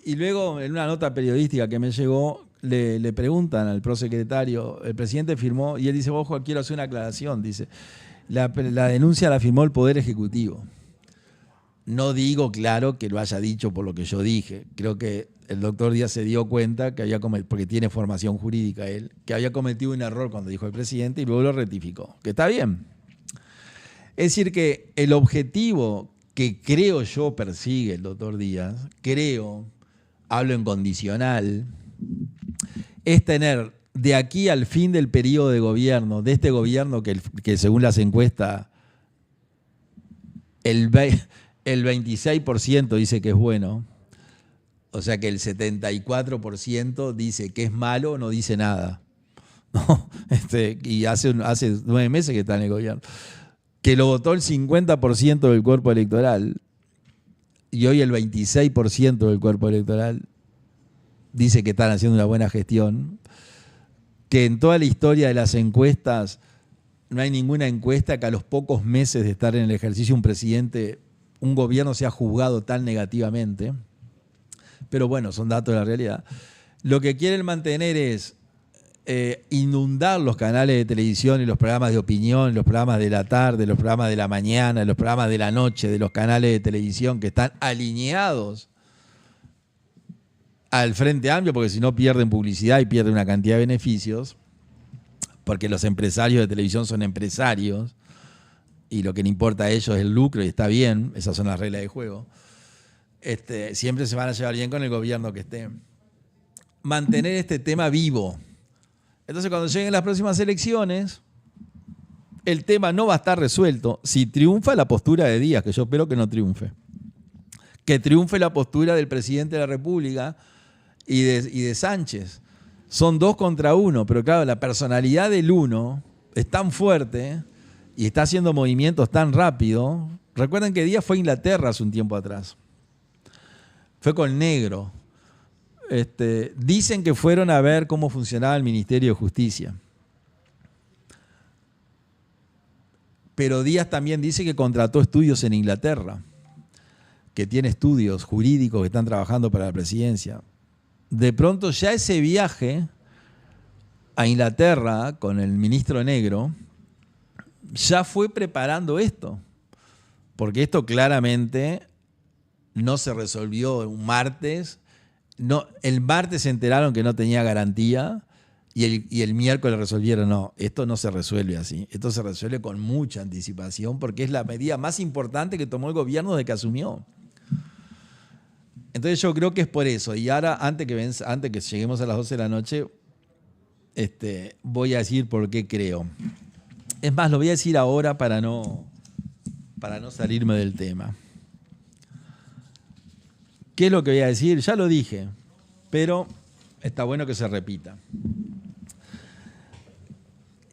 y luego en una nota periodística que me llegó, le preguntan al prosecretario, el presidente firmó, y él dice, ojo, quiero hacer una aclaración, dice, la denuncia la firmó el Poder Ejecutivo. No digo, claro, que lo haya dicho por lo que yo dije. Creo que el doctor Díaz se dio cuenta que porque tiene formación jurídica él, que había cometido un error cuando dijo el presidente y luego lo rectificó, que está bien. Es decir, que el objetivo que creo yo persigue el doctor Díaz, hablo en condicional, es tener de aquí al fin del periodo de gobierno, de este gobierno que según las encuestas el 26% dice que es bueno, o sea que el 74% dice que es malo, no dice nada, ¿no? Y hace 9 meses que está en el gobierno, que lo votó el 50% del cuerpo electoral y hoy el 26% del cuerpo electoral dice que están haciendo una buena gestión, que en toda la historia de las encuestas no hay ninguna encuesta que a los pocos meses de estar en el ejercicio un gobierno sea juzgado tan negativamente, pero bueno, son datos de la realidad. Lo que quieren mantener es inundar los canales de televisión y los programas de opinión, los programas de la tarde, los programas de la mañana, los programas de la noche, de los canales de televisión que están alineados al Frente Amplio, porque si no pierden publicidad y pierden una cantidad de beneficios, porque los empresarios de televisión son empresarios y lo que le importa a ellos es el lucro y está bien, esas son las reglas de juego. siempre se van a llevar bien con el gobierno que esté. Mantener este tema vivo. Entonces, cuando lleguen las próximas elecciones, el tema no va a estar resuelto. Si triunfa la postura de Díaz, que yo espero que no triunfe. Que triunfe la postura del presidente de la República y de Sánchez. Son 2 contra 1, pero claro, la personalidad del uno es tan fuerte y está haciendo movimientos tan rápido. Recuerden que Díaz fue a Inglaterra hace un tiempo atrás. Fue con Negro. Dicen que fueron a ver cómo funcionaba el Ministerio de Justicia. Pero Díaz también dice que contrató estudios en Inglaterra, que tiene estudios jurídicos que están trabajando para la presidencia. De pronto ya ese viaje a Inglaterra con el ministro Negro ya fue preparando esto, porque esto claramente no se resolvió un martes. No, el martes se enteraron que no tenía garantía y el miércoles resolvieron, no, esto no se resuelve así. Esto se resuelve con mucha anticipación porque es la medida más importante que tomó el gobierno desde que asumió. Entonces yo creo que es por eso. Y ahora, antes que lleguemos a las 12 de la noche, voy a decir por qué creo. Es más, lo voy a decir ahora para no salirme del tema. ¿Qué es lo que voy a decir? Ya lo dije, pero está bueno que se repita.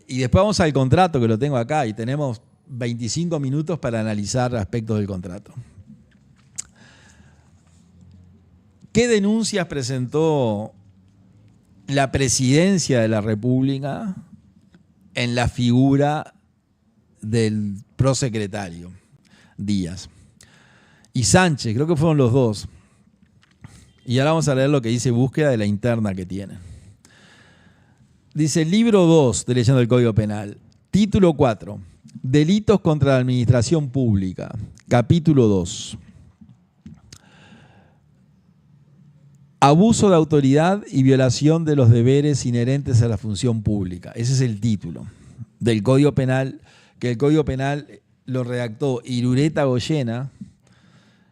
Y después vamos al contrato, que lo tengo acá, y tenemos 25 minutos para analizar aspectos del contrato. ¿Qué denuncias presentó la presidencia de la República en la figura del prosecretario Díaz? Y Sánchez, creo que fueron los dos. Y ahora vamos a leer lo que dice búsqueda de la interna que tiene. Dice libro 2 de Leyendo el Código Penal, título 4, Delitos contra la Administración Pública, capítulo 2. Abuso de autoridad y violación de los deberes inherentes a la función pública. Ese es el título del Código Penal, que el Código Penal lo redactó Irureta Goyena,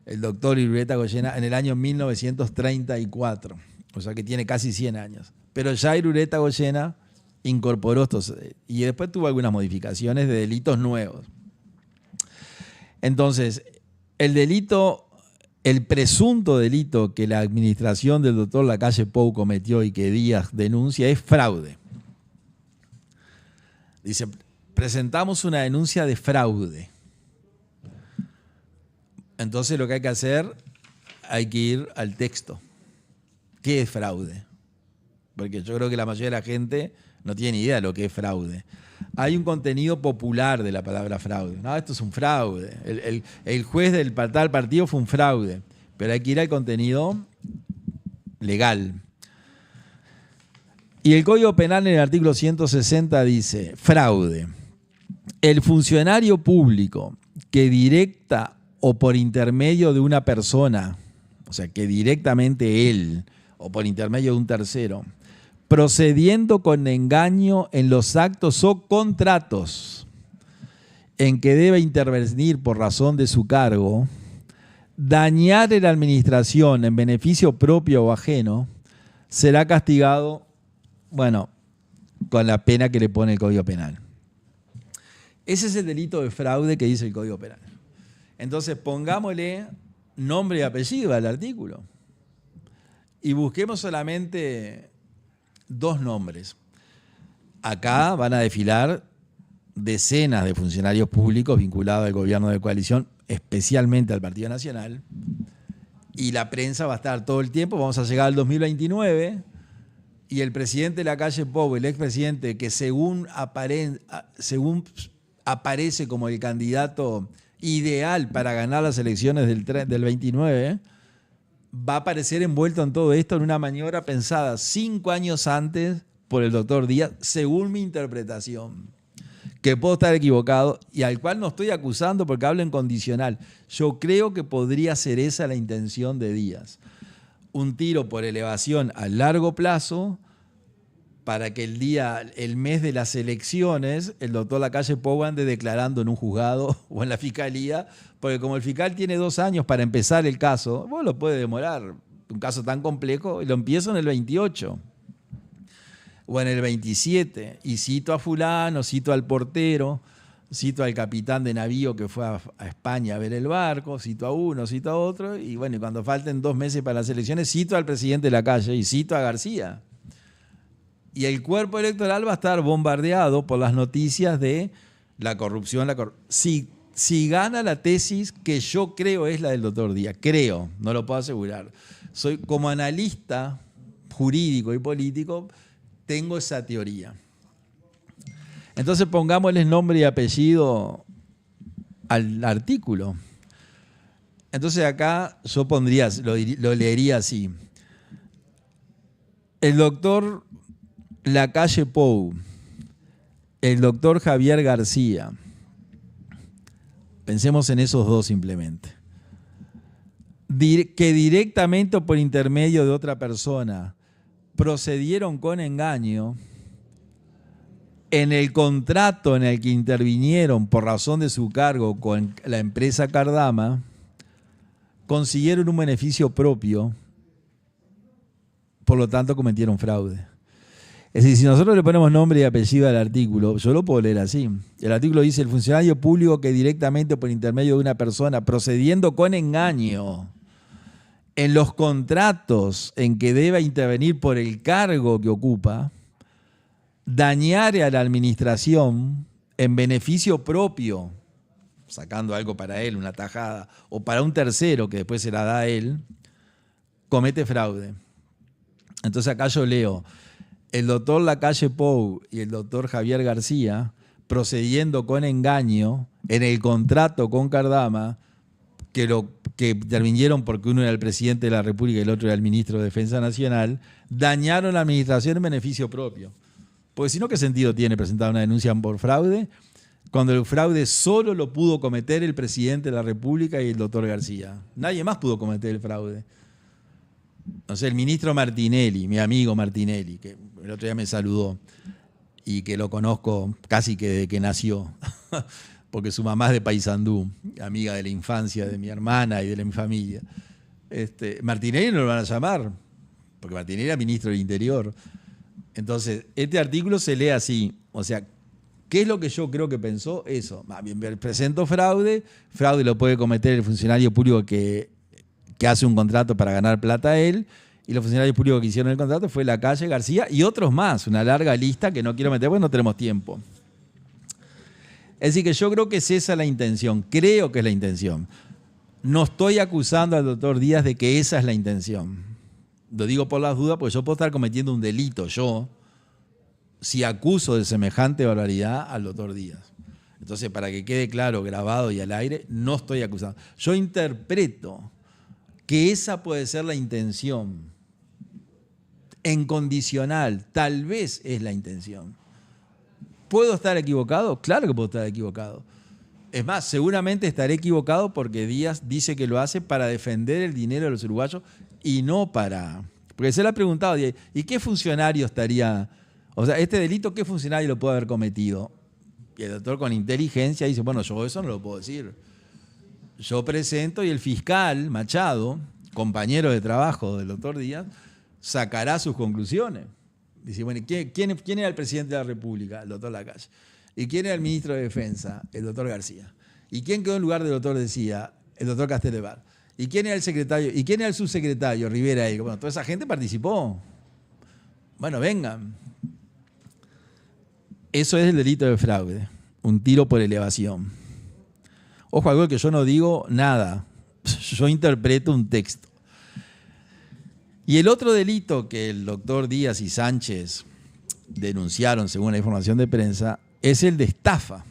el doctor Irureta Goyena, en el año 1934. O sea que tiene casi 100 años. Pero ya Irureta Goyena incorporó estos, y después tuvo algunas modificaciones de delitos nuevos. Entonces, el presunto delito que la administración del doctor Lacalle Pou cometió y que Díaz denuncia es fraude. Dice, presentamos una denuncia de fraude. Entonces lo que hay que hacer, hay que ir al texto. ¿Qué es fraude? Porque yo creo que la mayoría de la gente no tiene ni idea de lo que es fraude. Hay un contenido popular de la palabra fraude. No, esto es un fraude. El juez del tal partido fue un fraude. Pero hay que ir al contenido legal. Y el Código Penal en el artículo 160 dice, fraude. El funcionario público que directa o por intermedio de una persona, o sea, que directamente él o por intermedio de un tercero, procediendo con engaño en los actos o contratos en que debe intervenir por razón de su cargo, dañar en la administración en beneficio propio o ajeno, será castigado, bueno, con la pena que le pone el Código Penal. Ese es el delito de fraude que dice el Código Penal. Entonces pongámosle nombre y apellido al artículo y busquemos solamente 2 nombres. Acá van a desfilar decenas de funcionarios públicos vinculados al gobierno de coalición, especialmente al Partido Nacional, y la prensa va a estar todo el tiempo. Vamos a llegar al 2029 y el presidente Lacalle Pou, el expresidente que según aparece como el candidato ideal para ganar las elecciones del 29, va a aparecer envuelto en todo esto en una maniobra pensada 5 años antes por el doctor Díaz, según mi interpretación, que puedo estar equivocado y al cual no estoy acusando porque hablo en condicional. Yo creo que podría ser esa la intención de Díaz. Un tiro por elevación a largo plazo para que el mes de las elecciones, el doctor Lacalle Pou ande declarando en un juzgado o en la fiscalía, porque como el fiscal tiene 2 años para empezar el caso, vos lo puede demorar, un caso tan complejo, y lo empiezo en el 28 o en el 27, y cito a fulano, cito al portero, cito al capitán de navío que fue a España a ver el barco, cito a uno, cito a otro, y bueno, y cuando falten 2 meses para las elecciones, cito al presidente Lacalle y cito a García. Y el cuerpo electoral va a estar bombardeado por las noticias de la corrupción. Si gana la tesis que yo creo es la del doctor Díaz, creo, no lo puedo asegurar. Soy como analista jurídico y político, tengo esa teoría. Entonces pongámosles nombre y apellido al artículo. Entonces acá yo pondría, lo leería así. El doctor Lacalle Pou, el doctor Javier García, pensemos en esos dos simplemente, que directamente o por intermedio de otra persona procedieron con engaño en el contrato en el que intervinieron por razón de su cargo con la empresa Cardama, consiguieron un beneficio propio, por lo tanto cometieron fraude. Es decir, si nosotros le ponemos nombre y apellido al artículo, yo lo puedo leer así. El artículo dice: el funcionario público que directamente o por intermedio de una persona procediendo con engaño en los contratos en que deba intervenir por el cargo que ocupa, dañare a la administración en beneficio propio, sacando algo para él, una tajada, o para un tercero que después se la da a él, comete fraude. Entonces acá yo leo: el doctor Lacalle Pou y el doctor Javier García, procediendo con engaño en el contrato con Cardama, que intervinieron porque uno era el presidente de la República y el otro era el ministro de Defensa Nacional, dañaron la administración en beneficio propio. Porque si no, ¿qué sentido tiene presentar una denuncia por fraude cuando el fraude solo lo pudo cometer el presidente de la República y el doctor García? Nadie más pudo cometer el fraude. No sé, el ministro Martinelli, mi amigo Martinelli, que el otro día me saludó y que lo conozco casi que desde que nació, porque su mamá es de Paysandú, amiga de la infancia de mi hermana y de mi familia. Martinelli no lo van a llamar, porque Martinelli era ministro del Interior. Entonces, este artículo se lee así, o sea, ¿qué es lo que yo creo que pensó? Eso, bien, presento fraude lo puede cometer el funcionario público que hace un contrato para ganar plata a él, y los funcionarios públicos que hicieron el contrato fue Lacalle, García y otros más, una larga lista que no quiero meter porque no tenemos tiempo. Es decir, que yo creo que es esa la intención, creo que es la intención. No estoy acusando al doctor Díaz de que esa es la intención. Lo digo por las dudas, porque yo puedo estar cometiendo un delito, yo, si acuso de semejante barbaridad al doctor Díaz. Entonces, para que quede claro, grabado y al aire, no estoy acusando. Yo interpreto que esa puede ser la intención. En condicional, tal vez es la intención. ¿Puedo estar equivocado? Claro que puedo estar equivocado. Es más, seguramente estaré equivocado porque Díaz dice que lo hace para defender el dinero de los uruguayos y no para... Porque se le ha preguntado, ¿y qué funcionario estaría... O sea, este delito, ¿qué funcionario lo puede haber cometido? Y el doctor con inteligencia dice, bueno, yo eso no lo puedo decir. Yo presento y el fiscal Machado, compañero de trabajo del doctor Díaz, sacará sus conclusiones. Dice, bueno, ¿quién era el presidente de la República? El doctor Lacalle. ¿Y quién era el ministro de Defensa? El doctor García. ¿Y quién quedó en lugar del doctor Decía? El doctor Castellevar. ¿Y quién era el secretario? ¿Y quién era el subsecretario? Rivera. Bueno, toda esa gente participó. Bueno, vengan. Eso es el delito de fraude. Un tiro por elevación. Ojo, algo que yo no digo nada. Yo interpreto un texto. Y el otro delito que el doctor Díaz y Sánchez denunciaron, según la información de prensa, es el de estafa.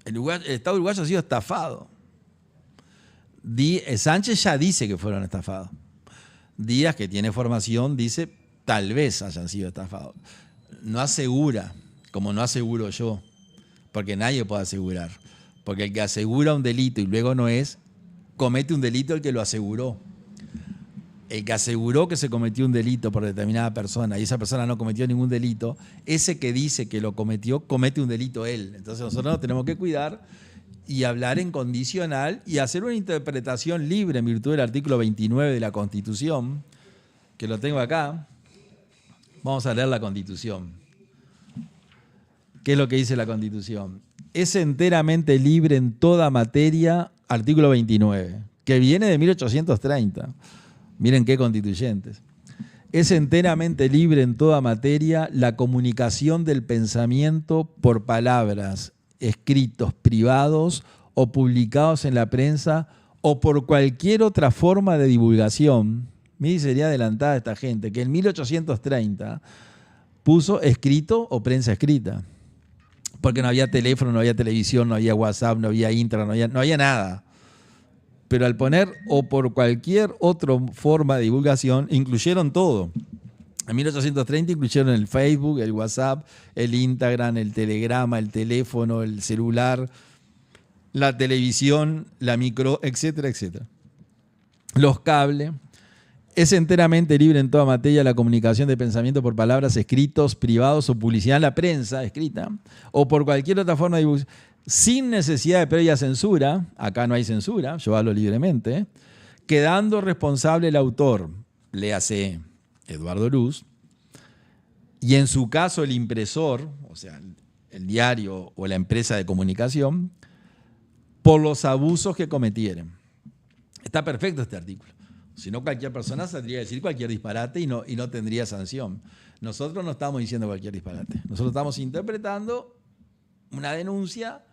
El Estado uruguayo ha sido estafado. Sánchez ya dice que fueron estafados. Díaz, que tiene formación, dice tal vez hayan sido estafados. No asegura, como no aseguro yo, porque nadie puede asegurar. Porque el que asegura un delito y luego no es, comete un delito el que lo aseguró. el que aseguró que se cometió un delito por determinada persona y esa persona no cometió ningún delito, ese que dice que lo cometió, comete un delito él. Entonces nosotros nos tenemos que cuidar y hablar en condicional y hacer una interpretación libre en virtud del artículo 29 de la Constitución, que lo tengo acá. Vamos a leer la Constitución. ¿Qué es lo que dice la Constitución? Es enteramente libre en toda materia, artículo 29, que viene de 1830. Miren qué constituyentes. Es enteramente libre en toda materia la comunicación del pensamiento por palabras, escritos privados o publicados en la prensa o por cualquier otra forma de divulgación. Mire, sería adelantada esta gente, que en 1830 puso escrito o prensa escrita. Porque no había teléfono, no había televisión, no había WhatsApp, no había internet, no había nada. Pero al poner o por cualquier otra forma de divulgación, incluyeron todo. En 1830 incluyeron el Facebook, el WhatsApp, el Instagram, el telegrama, el teléfono, el celular, la televisión, la micro, etcétera, etcétera. Los cables. Es enteramente libre en toda materia la comunicación de pensamiento por palabras, escritos, privados o publicidad en la prensa escrita, o por cualquier otra forma de divulgación, sin necesidad de previa censura. Acá no hay censura, yo hablo libremente, quedando responsable el autor, léase Eduardo Luz, y en su caso el impresor, o sea, el diario o la empresa de comunicación, por los abusos que cometieren. Está perfecto este artículo. Si no, cualquier persona saldría a decir cualquier disparate y no tendría sanción. Nosotros no estamos diciendo cualquier disparate. Nosotros estamos interpretando una denuncia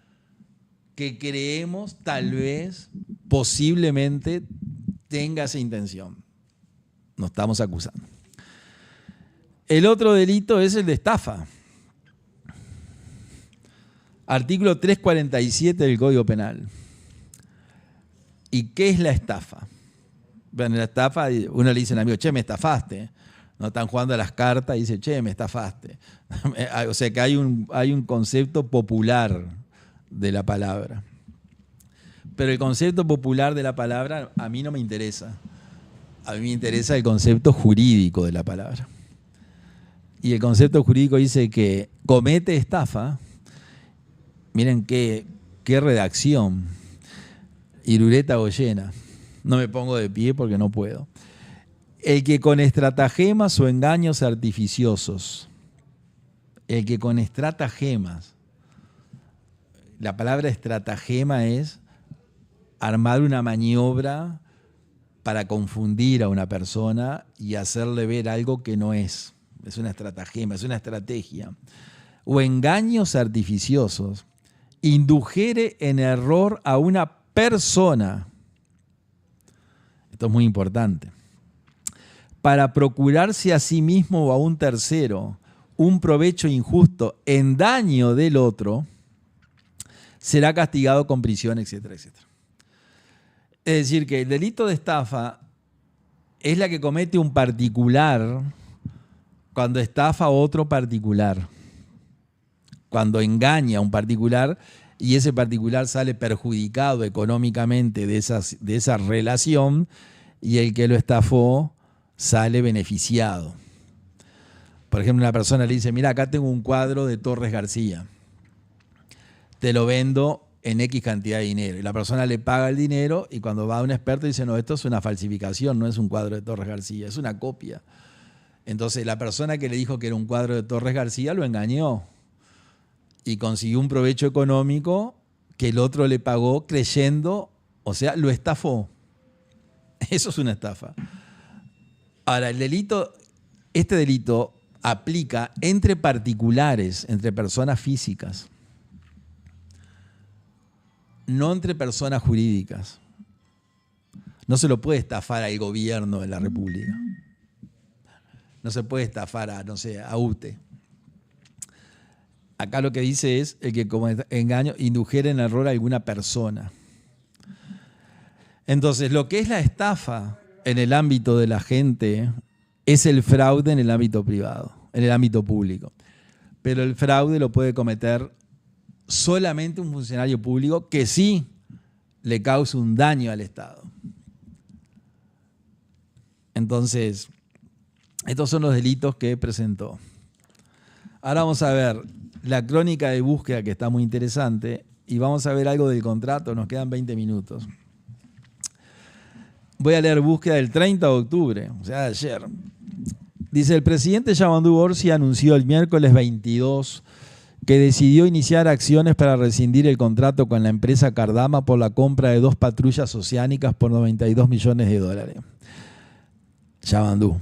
que creemos tal vez, posiblemente, tenga esa intención. No estamos acusando. El otro delito es el de estafa. Artículo 347 del Código Penal. ¿Y qué es la estafa? Bueno, la estafa, uno le dice al amigo, che, me estafaste. No están jugando a las cartas y dice, che, me estafaste. O sea que hay un concepto popular de la palabra. Pero el concepto popular de la palabra a mí no me interesa. A mí me interesa el concepto jurídico de la palabra. Y el concepto jurídico dice que comete estafa. Miren qué redacción. Irureta Goyena. No me pongo de pie porque no puedo. El que con estratagemas o engaños artificiosos, el que con estratagemas, la palabra estratagema es armar una maniobra para confundir a una persona y hacerle ver algo que no es. Es una estratagema, es una estrategia. O engaños artificiosos, indujere en error a una persona. Esto es muy importante. Para procurarse a sí mismo o a un tercero un provecho injusto en daño del otro, será castigado con prisión, etcétera, etcétera. Es decir, que el delito de estafa es la que comete un particular cuando estafa a otro particular, cuando engaña a un particular y ese particular sale perjudicado económicamente de esa relación y el que lo estafó sale beneficiado. Por ejemplo, una persona le dice, mira, acá tengo un cuadro de Torres García, te lo vendo en X cantidad de dinero. Y la persona le paga el dinero y cuando va a un experto dice, no, esto es una falsificación, no es un cuadro de Torres García, es una copia. Entonces la persona que le dijo que era un cuadro de Torres García lo engañó y consiguió un provecho económico que el otro le pagó creyendo, o sea, lo estafó. Eso es una estafa. Ahora, este delito aplica entre particulares, entre personas físicas, no entre personas jurídicas. No se lo puede estafar al gobierno de la República. No se puede estafar a UTE. Acá lo que dice es el que como engaño indujere en error a alguna persona. Entonces, lo que es la estafa en el ámbito de la gente es el fraude en el ámbito privado, en el ámbito público. Pero el fraude lo puede cometer solamente un funcionario público que sí le cause un daño al Estado. Entonces, estos son los delitos que presentó. Ahora vamos a ver la crónica de búsqueda, que está muy interesante, y vamos a ver algo del contrato. Nos quedan 20 minutos. Voy a leer búsqueda del 30 de octubre, o sea, de ayer. Dice, el presidente Yamandu Orsi anunció el miércoles 22 que decidió iniciar acciones para rescindir el contrato con la empresa Cardama por la compra de 2 patrullas oceánicas por $92 millones. Yamandu.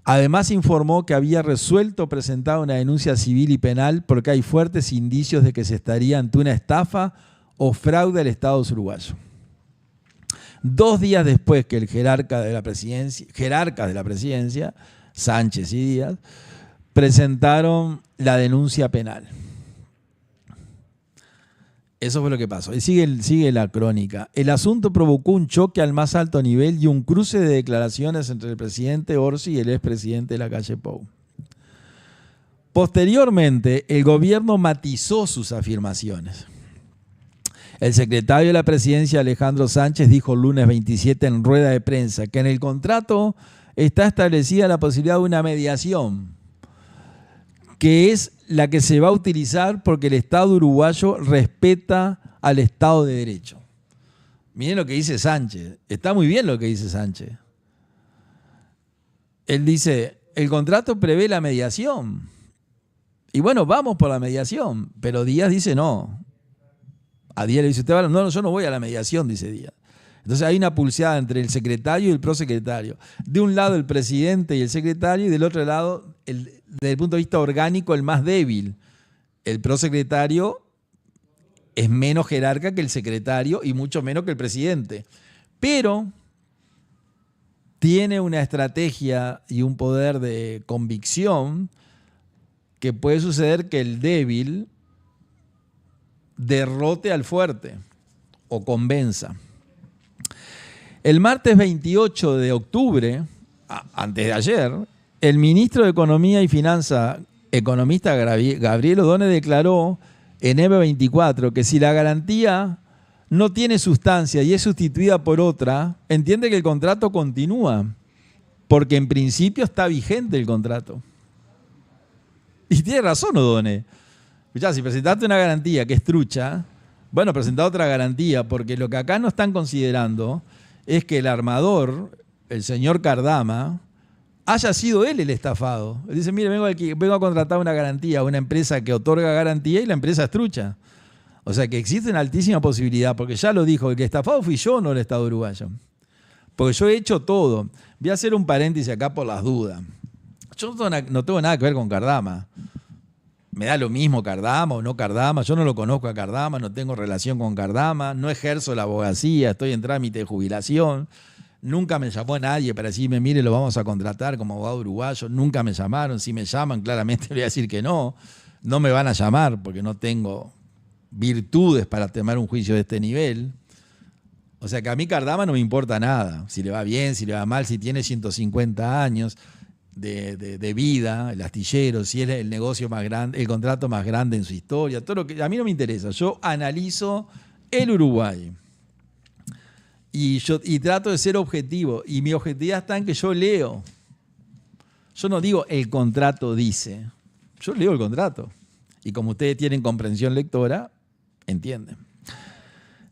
Además informó que había resuelto presentar una denuncia civil y penal porque hay fuertes indicios de que se estaría ante una estafa o fraude al Estado uruguayo. 2 días después que el jerarcas de la presidencia, Sánchez y Díaz, presentaron la denuncia penal. Eso fue lo que pasó. Y sigue la crónica. El asunto provocó un choque al más alto nivel y un cruce de declaraciones entre el presidente Orsi y el expresidente de la calle Pou. Posteriormente, el gobierno matizó sus afirmaciones. El secretario de la presidencia, Alejandro Sánchez, dijo el lunes 27 en rueda de prensa que en el contrato está establecida la posibilidad de una mediación, que es la que se va a utilizar porque el Estado uruguayo respeta al Estado de Derecho. Miren lo que dice Sánchez. Está muy bien lo que dice Sánchez. Él dice, el contrato prevé la mediación. Y bueno, vamos por la mediación. Pero Díaz dice no. A Díaz le dice, usted va, no, yo no voy a la mediación, dice Díaz. Entonces hay una pulseada entre el secretario y el prosecretario. De un lado el presidente y el secretario, y del otro lado, desde el punto de vista orgánico, el más débil. El prosecretario es menos jerarca que el secretario y mucho menos que el presidente. Pero tiene una estrategia y un poder de convicción que puede suceder que el débil derrote al fuerte o convenza. El martes 28 de octubre, antes de ayer, el ministro de Economía y Finanzas, economista Gabriel Odone, declaró en M24 que si la garantía no tiene sustancia y es sustituida por otra, entiende que el contrato continúa, porque en principio está vigente el contrato. Y tiene razón Odone. Escuchá, si presentaste una garantía que es trucha, bueno, presentá otra garantía, porque lo que acá no están considerando es que el armador, el señor Cardama, haya sido él el estafado. Él dice, mire, vengo a contratar una garantía, una empresa que otorga garantía y la empresa es trucha. O sea que existe una altísima posibilidad, porque ya lo dijo, el que estafado fui yo, no el Estado uruguayo. Porque yo he hecho todo. Voy a hacer un paréntesis acá por las dudas. Yo no tengo nada que ver con Cardama. Me da lo mismo Cardama o no Cardama. Yo no lo conozco a Cardama, no tengo relación con Cardama, no ejerzo la abogacía, estoy en trámite de jubilación. Nunca me llamó nadie para decirme, mire, lo vamos a contratar como abogado uruguayo. Nunca me llamaron. Si me llaman, claramente voy a decir que no. No me van a llamar porque no tengo virtudes para tomar un juicio de este nivel. O sea que a mí Cardama no me importa nada. Si le va bien, si le va mal, si tiene 150 años de vida, el astillero, si es el negocio más grande, el contrato más grande en su historia, todo lo que a mí no me interesa. Yo analizo el Uruguay y trato de ser objetivo. Y mi objetividad está en que yo leo. Yo no digo el contrato dice, yo leo el contrato. Y como ustedes tienen comprensión lectora, entienden.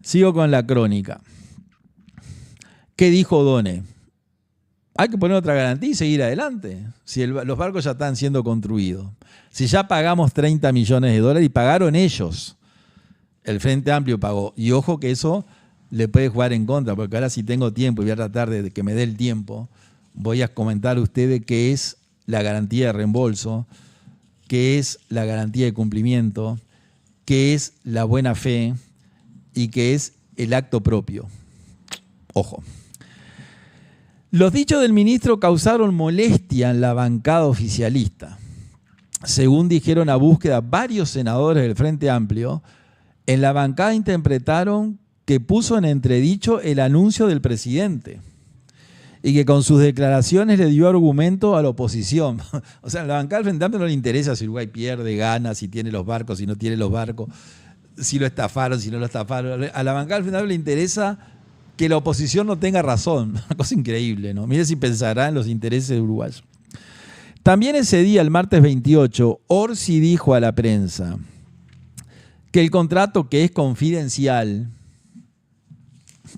Sigo con la crónica. ¿Qué dijo Odone? Hay que poner otra garantía y seguir adelante. Si los barcos ya están siendo construidos. Si ya pagamos $30 millones y pagaron ellos. El Frente Amplio pagó. Y ojo que eso le puede jugar en contra, porque ahora si tengo tiempo y voy a tratar de que me dé el tiempo, voy a comentar a ustedes qué es la garantía de reembolso, qué es la garantía de cumplimiento, qué es la buena fe y qué es el acto propio. Ojo. Los dichos del ministro causaron molestia en la bancada oficialista. Según dijeron a búsqueda varios senadores del Frente Amplio, en la bancada interpretaron que puso en entredicho el anuncio del presidente y que con sus declaraciones le dio argumento a la oposición. O sea, a la bancada del Frente Amplio no le interesa si Uruguay pierde, gana, si tiene los barcos, si no tiene los barcos, si lo estafaron, si no lo estafaron. A la bancada del Frente Amplio le interesa que la oposición no tenga razón. Una cosa increíble, ¿no? Mire si pensará en los intereses de Uruguay. También ese día, el martes 28, Orsi dijo a la prensa que el contrato, que es confidencial,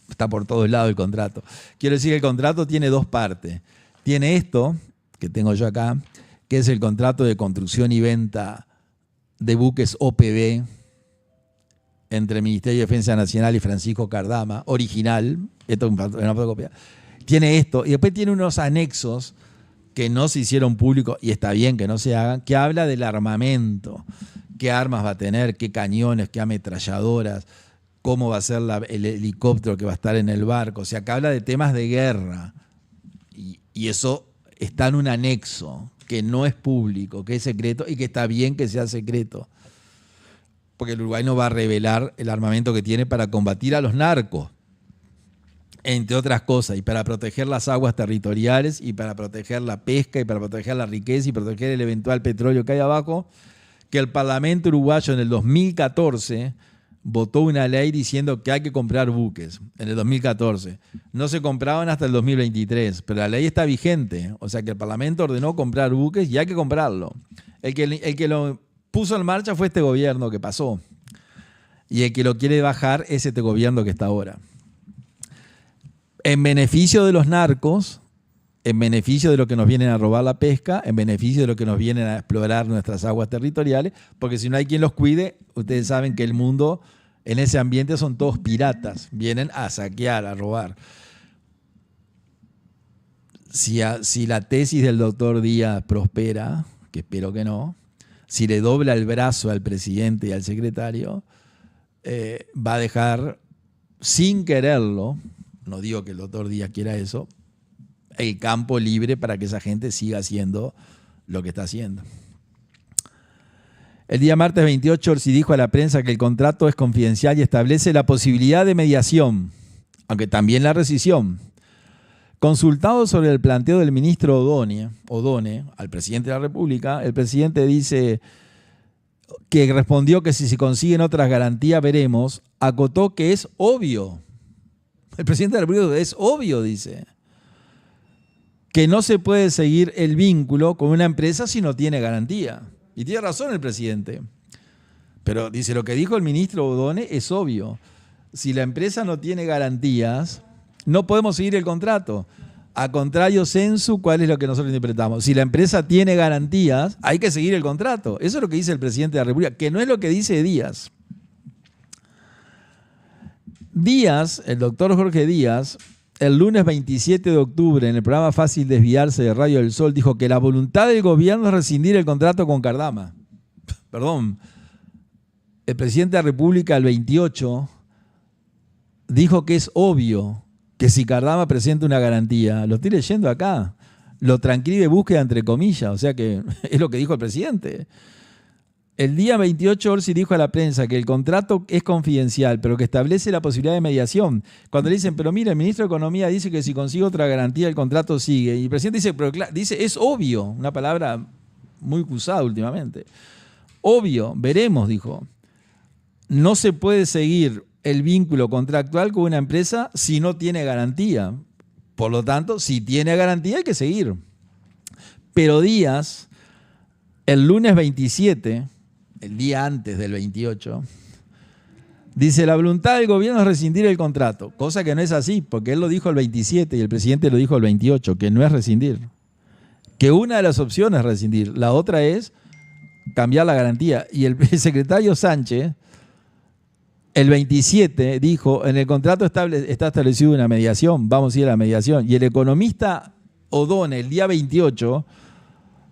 está por todos lados el contrato. Quiero decir que el contrato tiene dos partes. Tiene esto, que tengo yo acá, que es el contrato de construcción y venta de buques OPB entre el Ministerio de Defensa Nacional y Francisco Cardama, original, esto es una fotocopia. Tiene esto, y después tiene unos anexos que no se hicieron públicos, y está bien que no se hagan, que habla del armamento, qué armas va a tener, qué cañones, qué ametralladoras, cómo va a ser el helicóptero que va a estar en el barco. O sea, que habla de temas de guerra. Y eso está en un anexo que no es público, que es secreto y que está bien que sea secreto. Porque el Uruguay no va a revelar el armamento que tiene para combatir a los narcos, entre otras cosas, y para proteger las aguas territoriales, y para proteger la pesca, y para proteger la riqueza, y proteger el eventual petróleo que hay abajo, que el Parlamento uruguayo en el 2014 votó una ley diciendo que hay que comprar buques. En el 2014. No se compraban hasta el 2023, pero la ley está vigente. O sea que el Parlamento ordenó comprar buques y hay que comprarlo. El que lo puso en marcha fue este gobierno que pasó. Y el que lo quiere bajar es este gobierno que está ahora. En beneficio de los narcos, en beneficio de los que nos vienen a robar la pesca, en beneficio de los que nos vienen a explorar nuestras aguas territoriales, porque si no hay quien los cuide, ustedes saben que el mundo en ese ambiente son todos piratas, vienen a saquear, a robar. Si la tesis del doctor Díaz prospera, que espero que no, si le dobla el brazo al presidente y al secretario, va a dejar sin quererlo, no digo que el doctor Díaz quiera eso, el campo libre para que esa gente siga haciendo lo que está haciendo. El día martes 28, Orsi dijo a la prensa que el contrato es confidencial y establece la posibilidad de mediación, aunque también la rescisión. Consultado sobre el planteo del ministro Odone al presidente de la República, el presidente dice que respondió que si se consiguen otras garantías veremos, acotó que es obvio. El presidente de la República es obvio, dice, que no se puede seguir el vínculo con una empresa si no tiene garantía. Y tiene razón el presidente. Pero dice, lo que dijo el ministro Odone es obvio. Si la empresa no tiene garantías, no podemos seguir el contrato. A contrario sensu, ¿cuál es lo que nosotros interpretamos? Si la empresa tiene garantías, hay que seguir el contrato. Eso es lo que dice el presidente de la República, que no es lo que dice Díaz. Díaz, el doctor Jorge Díaz, el lunes 27 de octubre, en el programa Fácil Desviarse de Radio del Sol, dijo que la voluntad del gobierno es rescindir el contrato con Cardama. Perdón, el presidente de la República, el 28, dijo que es obvio que si Cardama presenta una garantía, lo estoy leyendo acá, lo transcribe búsqueda entre comillas, o sea que es lo que dijo el presidente. El día 28, Orsi dijo a la prensa que el contrato es confidencial, pero que establece la posibilidad de mediación. Cuando le dicen, pero mira, el ministro de Economía dice que si consigue otra garantía, el contrato sigue. Y el presidente dice, pero dice, es obvio, una palabra muy usada últimamente. Obvio, veremos, dijo. No se puede seguir el vínculo contractual con una empresa si no tiene garantía. Por lo tanto, si tiene garantía hay que seguir. Pero Díaz, el lunes 27... el día antes del 28, dice, la voluntad del gobierno es rescindir el contrato, cosa que no es así, porque él lo dijo el 27 y el presidente lo dijo el 28, que no es rescindir, que una de las opciones es rescindir, la otra es cambiar la garantía. Y el secretario Sánchez, el 27, dijo, en el contrato está establecida una mediación, vamos a ir a la mediación. Y el economista Odone, el día 28,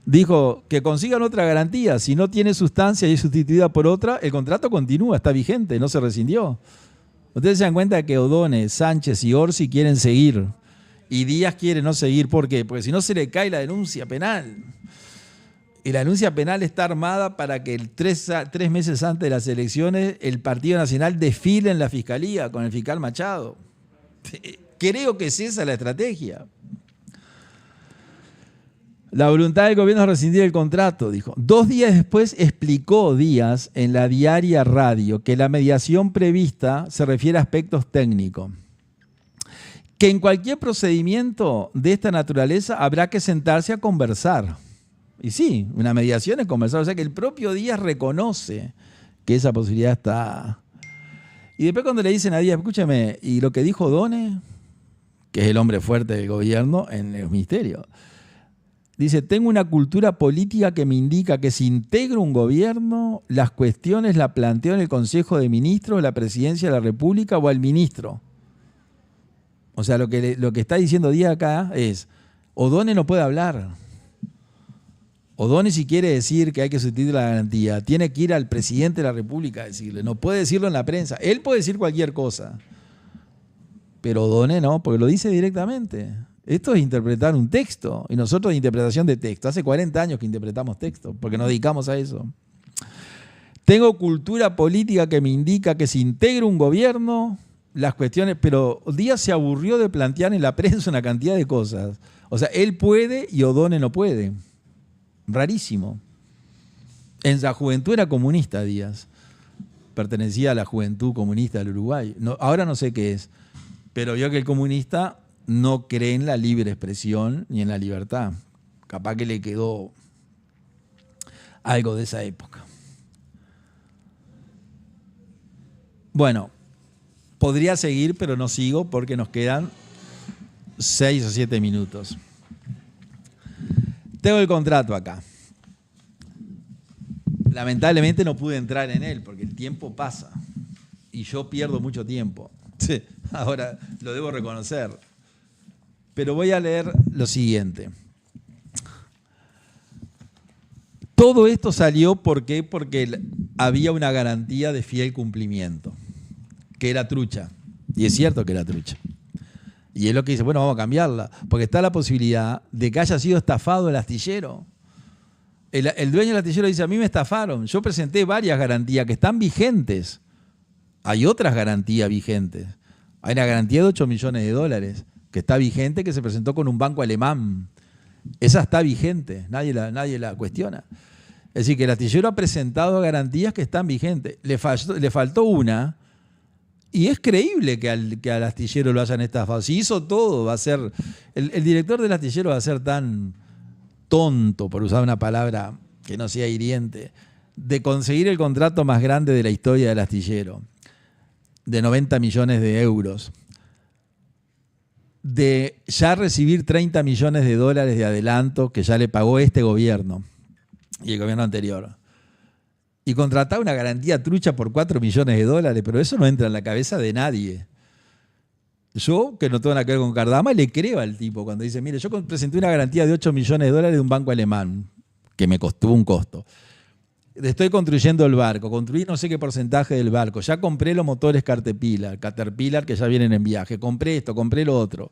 dijo que consigan otra garantía. Si no tiene sustancia y es sustituida por otra, el contrato continúa, está vigente, no se rescindió. Ustedes se dan cuenta de que Odone, Sánchez y Orsi quieren seguir. Y Díaz quiere no seguir. ¿Por qué? Porque si no se le cae la denuncia penal. Y la denuncia penal está armada para que 3 meses antes de las elecciones el Partido Nacional desfile en la Fiscalía con el fiscal Machado. Creo que es esa la estrategia. La voluntad del gobierno es rescindir el contrato, dijo. 2 días después explicó Díaz en la Diaria Radio que la mediación prevista se refiere a aspectos técnicos. que en cualquier procedimiento de esta naturaleza habrá que sentarse a conversar. Y sí, una mediación es conversar. O sea que el propio Díaz reconoce que esa posibilidad está. Y después cuando le dicen a Díaz, escúchame, y lo que dijo O'Donnell, que es el hombre fuerte del gobierno en el ministerio, dice, tengo una cultura política que me indica que si integro un gobierno, las cuestiones las planteo en el Consejo de Ministros, la Presidencia de la República o al ministro. O sea, lo que está diciendo Díaz acá es, O'Donnell no puede hablar. O'Donnell, si quiere decir que hay que sustituir la garantía, tiene que ir al presidente de la República a decirle, no puede decirlo en la prensa. Él puede decir cualquier cosa, pero O'Donnell no, porque lo dice directamente. Esto es interpretar un texto, y nosotros de interpretación de texto. Hace 40 años que interpretamos texto, porque nos dedicamos a eso. Tengo cultura política que me indica que si integro un gobierno, las cuestiones, pero Díaz se aburrió de plantear en la prensa una cantidad de cosas. O sea, él puede y O'Donnell no puede. Rarísimo. En la juventud era comunista Díaz. Pertenecía a la juventud comunista del Uruguay. No, ahora no sé qué es, pero vio que el comunista no cree en la libre expresión ni en la libertad. Capaz que le quedó algo de esa época. Bueno, podría seguir, pero no sigo porque nos quedan 6 o 7 minutos. Tengo el contrato acá. Lamentablemente no pude entrar en él porque el tiempo pasa y yo pierdo mucho tiempo. Sí, ahora lo debo reconocer. Pero voy a leer lo siguiente. Todo esto salió ¿por qué? Porque había una garantía de fiel cumplimiento, que era trucha. Y es cierto que era trucha. Y es lo que dice, bueno, vamos a cambiarla, porque está la posibilidad de que haya sido estafado el astillero. El dueño del astillero dice, a mí me estafaron. Yo presenté varias garantías que están vigentes. Hay otras garantías vigentes. Hay una garantía de 8 millones de dólares que está vigente, que se presentó con un banco alemán. Esa está vigente, nadie la cuestiona. Es decir, que el astillero ha presentado garantías que están vigentes. Le faltó una. Y es creíble que al astillero lo hayan estafado. Si hizo todo, va a ser... El director del astillero va a ser tan tonto, por usar una palabra que no sea hiriente, de conseguir el contrato más grande de la historia del astillero, de 90 millones de euros, de ya recibir 30 millones de dólares de adelanto que ya le pagó este gobierno y el gobierno anterior. Y contratar una garantía trucha por 4 millones de dólares, pero eso no entra en la cabeza de nadie. Yo, que no tengo nada que ver con Cardama, le creo al tipo cuando dice, mire, yo presenté una garantía de 8 millones de dólares de un banco alemán, que me costó un costo. Estoy construyendo el barco, construí no sé qué porcentaje del barco, ya compré los motores Caterpillar que ya vienen en viaje, compré esto, compré lo otro.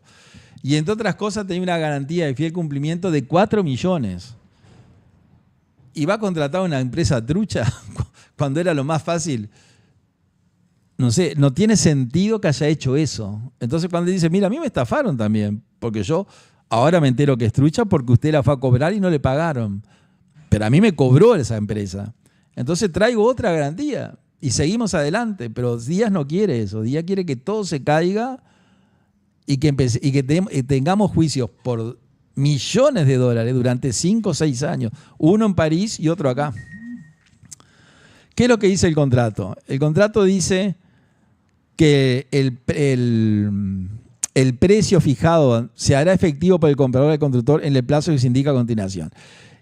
Y entre otras cosas tenía una garantía de fiel cumplimiento de 4 millones. Y va a contratar una empresa trucha cuando era lo más fácil. No sé, no tiene sentido que haya hecho eso. Entonces cuando dice, mira, a mí me estafaron también, porque yo ahora me entero que es trucha porque usted la fue a cobrar y no le pagaron. Pero a mí me cobró esa empresa. Entonces traigo otra garantía y seguimos adelante. Pero Díaz no quiere eso. Díaz quiere que todo se caiga y que tengamos juicios por millones de dólares durante 5 o 6 años. Uno en París y otro acá. ¿Qué es lo que dice el contrato? El contrato dice que el precio fijado se hará efectivo por el comprador del constructor en el plazo que se indica a continuación.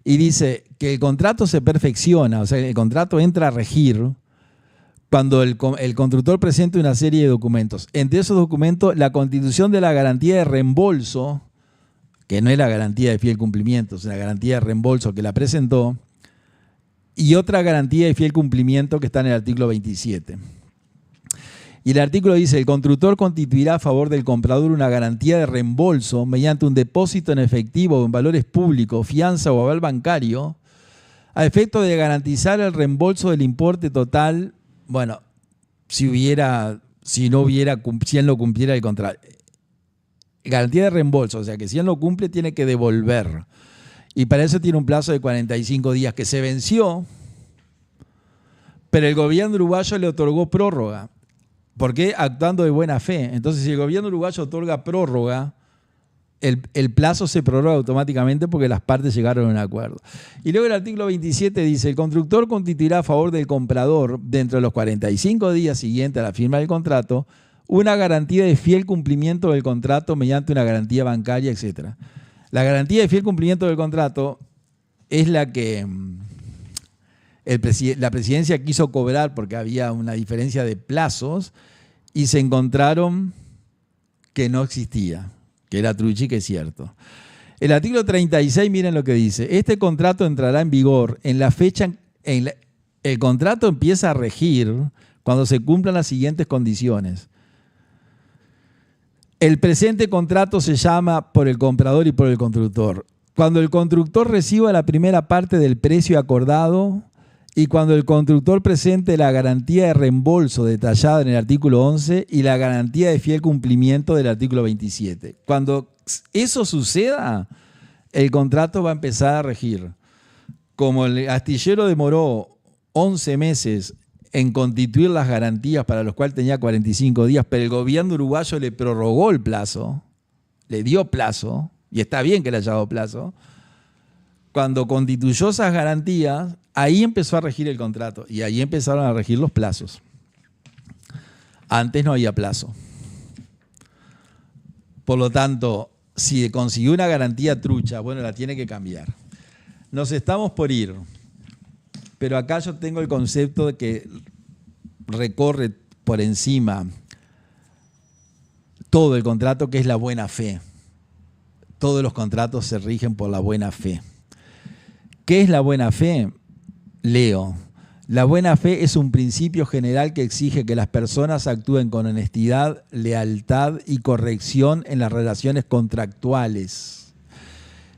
Y dice que el contrato se perfecciona, o sea, el contrato entra a regir cuando el constructor presente una serie de documentos. Entre esos documentos, la constitución de la garantía de reembolso, que no es la garantía de fiel cumplimiento, es una garantía de reembolso que la presentó, y otra garantía de fiel cumplimiento que está en el artículo 27. Y el artículo dice, el constructor constituirá a favor del comprador una garantía de reembolso mediante un depósito en efectivo o en valores públicos, fianza o aval bancario, a efecto de garantizar el reembolso del importe total, bueno, si él no cumpliera el contrato. Garantía de reembolso, o sea que si él no cumple tiene que devolver. Y para eso tiene un plazo de 45 días que se venció, pero el gobierno uruguayo le otorgó prórroga. ¿Por qué? Actuando de buena fe. Entonces, si el gobierno uruguayo otorga prórroga, el plazo se prorroga automáticamente porque las partes llegaron a un acuerdo. Y luego el artículo 27 dice, el constructor constituirá a favor del comprador, dentro de los 45 días siguientes a la firma del contrato, una garantía de fiel cumplimiento del contrato mediante una garantía bancaria, etc. La garantía de fiel cumplimiento del contrato es la que la presidencia quiso cobrar porque había una diferencia de plazos y se encontraron que no existía, que era truchi, que es cierto. El artículo 36, miren lo que dice. Este contrato entrará en vigor en la fecha... el contrato empieza a regir cuando se cumplan las siguientes condiciones. El presente contrato se llama por el comprador y por el constructor. Cuando el constructor reciba la primera parte del precio acordado y cuando el constructor presente la garantía de reembolso detallada en el artículo 11 y la garantía de fiel cumplimiento del artículo 27. Cuando eso suceda, el contrato va a empezar a regir. Como el astillero demoró 11 meses en constituir las garantías para los cuales tenía 45 días, pero el gobierno uruguayo le prorrogó el plazo, le dio plazo, y está bien que le haya dado plazo. Cuando constituyó esas garantías, ahí empezó a regir el contrato y ahí empezaron a regir los plazos. Antes no había plazo. Por lo tanto, si consiguió una garantía trucha, bueno, la tiene que cambiar. Nos estamos por ir, pero acá yo tengo el concepto de que recorre por encima todo el contrato, que es la buena fe. Todos los contratos se rigen por la buena fe. ¿Qué es la buena fe? Leo. La buena fe es un principio general que exige que las personas actúen con honestidad, lealtad y corrección en las relaciones contractuales.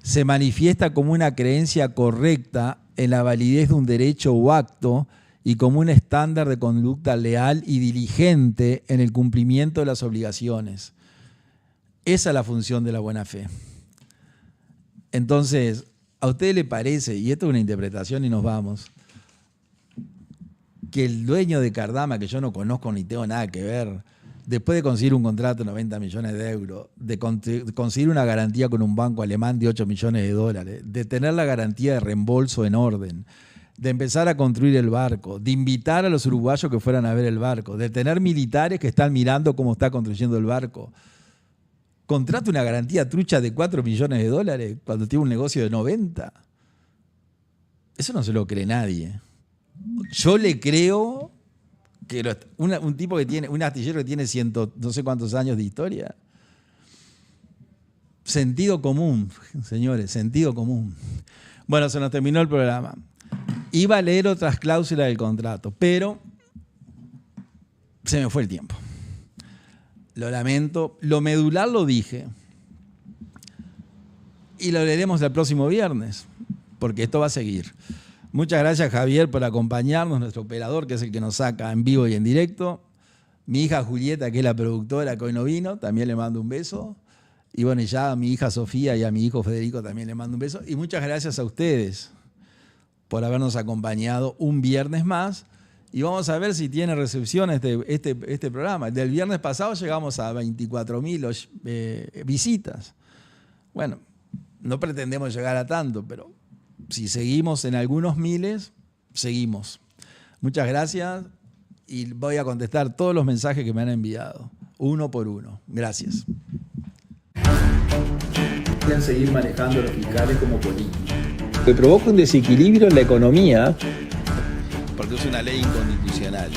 Se manifiesta como una creencia correcta en la validez de un derecho o acto y como un estándar de conducta leal y diligente en el cumplimiento de las obligaciones. Esa es la función de la buena fe. Entonces, ¿a usted le parece, y esto es una interpretación y nos vamos, que el dueño de Cardama, que yo no conozco ni tengo nada que ver, después de conseguir un contrato de 90 millones de euros, de conseguir una garantía con un banco alemán de 8 millones de dólares, de tener la garantía de reembolso en orden, de empezar a construir el barco, de invitar a los uruguayos que fueran a ver el barco, de tener militares que están mirando cómo está construyendo el barco, contrata una garantía trucha de 4 millones de dólares cuando tiene un negocio de 90? Eso no se lo cree nadie. Yo le creo que un tipo que tiene, un astillero que tiene no sé cuántos años de historia. Sentido común, señores, sentido común. Bueno, se nos terminó el programa. Iba a leer otras cláusulas del contrato, pero se me fue el tiempo. Lo lamento. Lo medular lo dije. Y lo leeremos el próximo viernes, porque esto va a seguir. Muchas gracias, Javier, por acompañarnos, nuestro operador, que es el que nos saca en vivo y en directo. Mi hija Julieta, que es la productora, que hoy no vino, también le mando un beso. Y bueno, ya a mi hija Sofía y a mi hijo Federico también le mando un beso. Y muchas gracias a ustedes por habernos acompañado un viernes más. Y vamos a ver si tiene recepción este programa. Del viernes pasado llegamos a 24.000 visitas. Bueno, no pretendemos llegar a tanto, pero si seguimos en algunos miles, seguimos. Muchas gracias y voy a contestar todos los mensajes que me han enviado, uno por uno. Gracias. Quieren seguir manejando los fiscales como políticos. Que provoca un desequilibrio en la economía. Porque es una ley inconstitucional.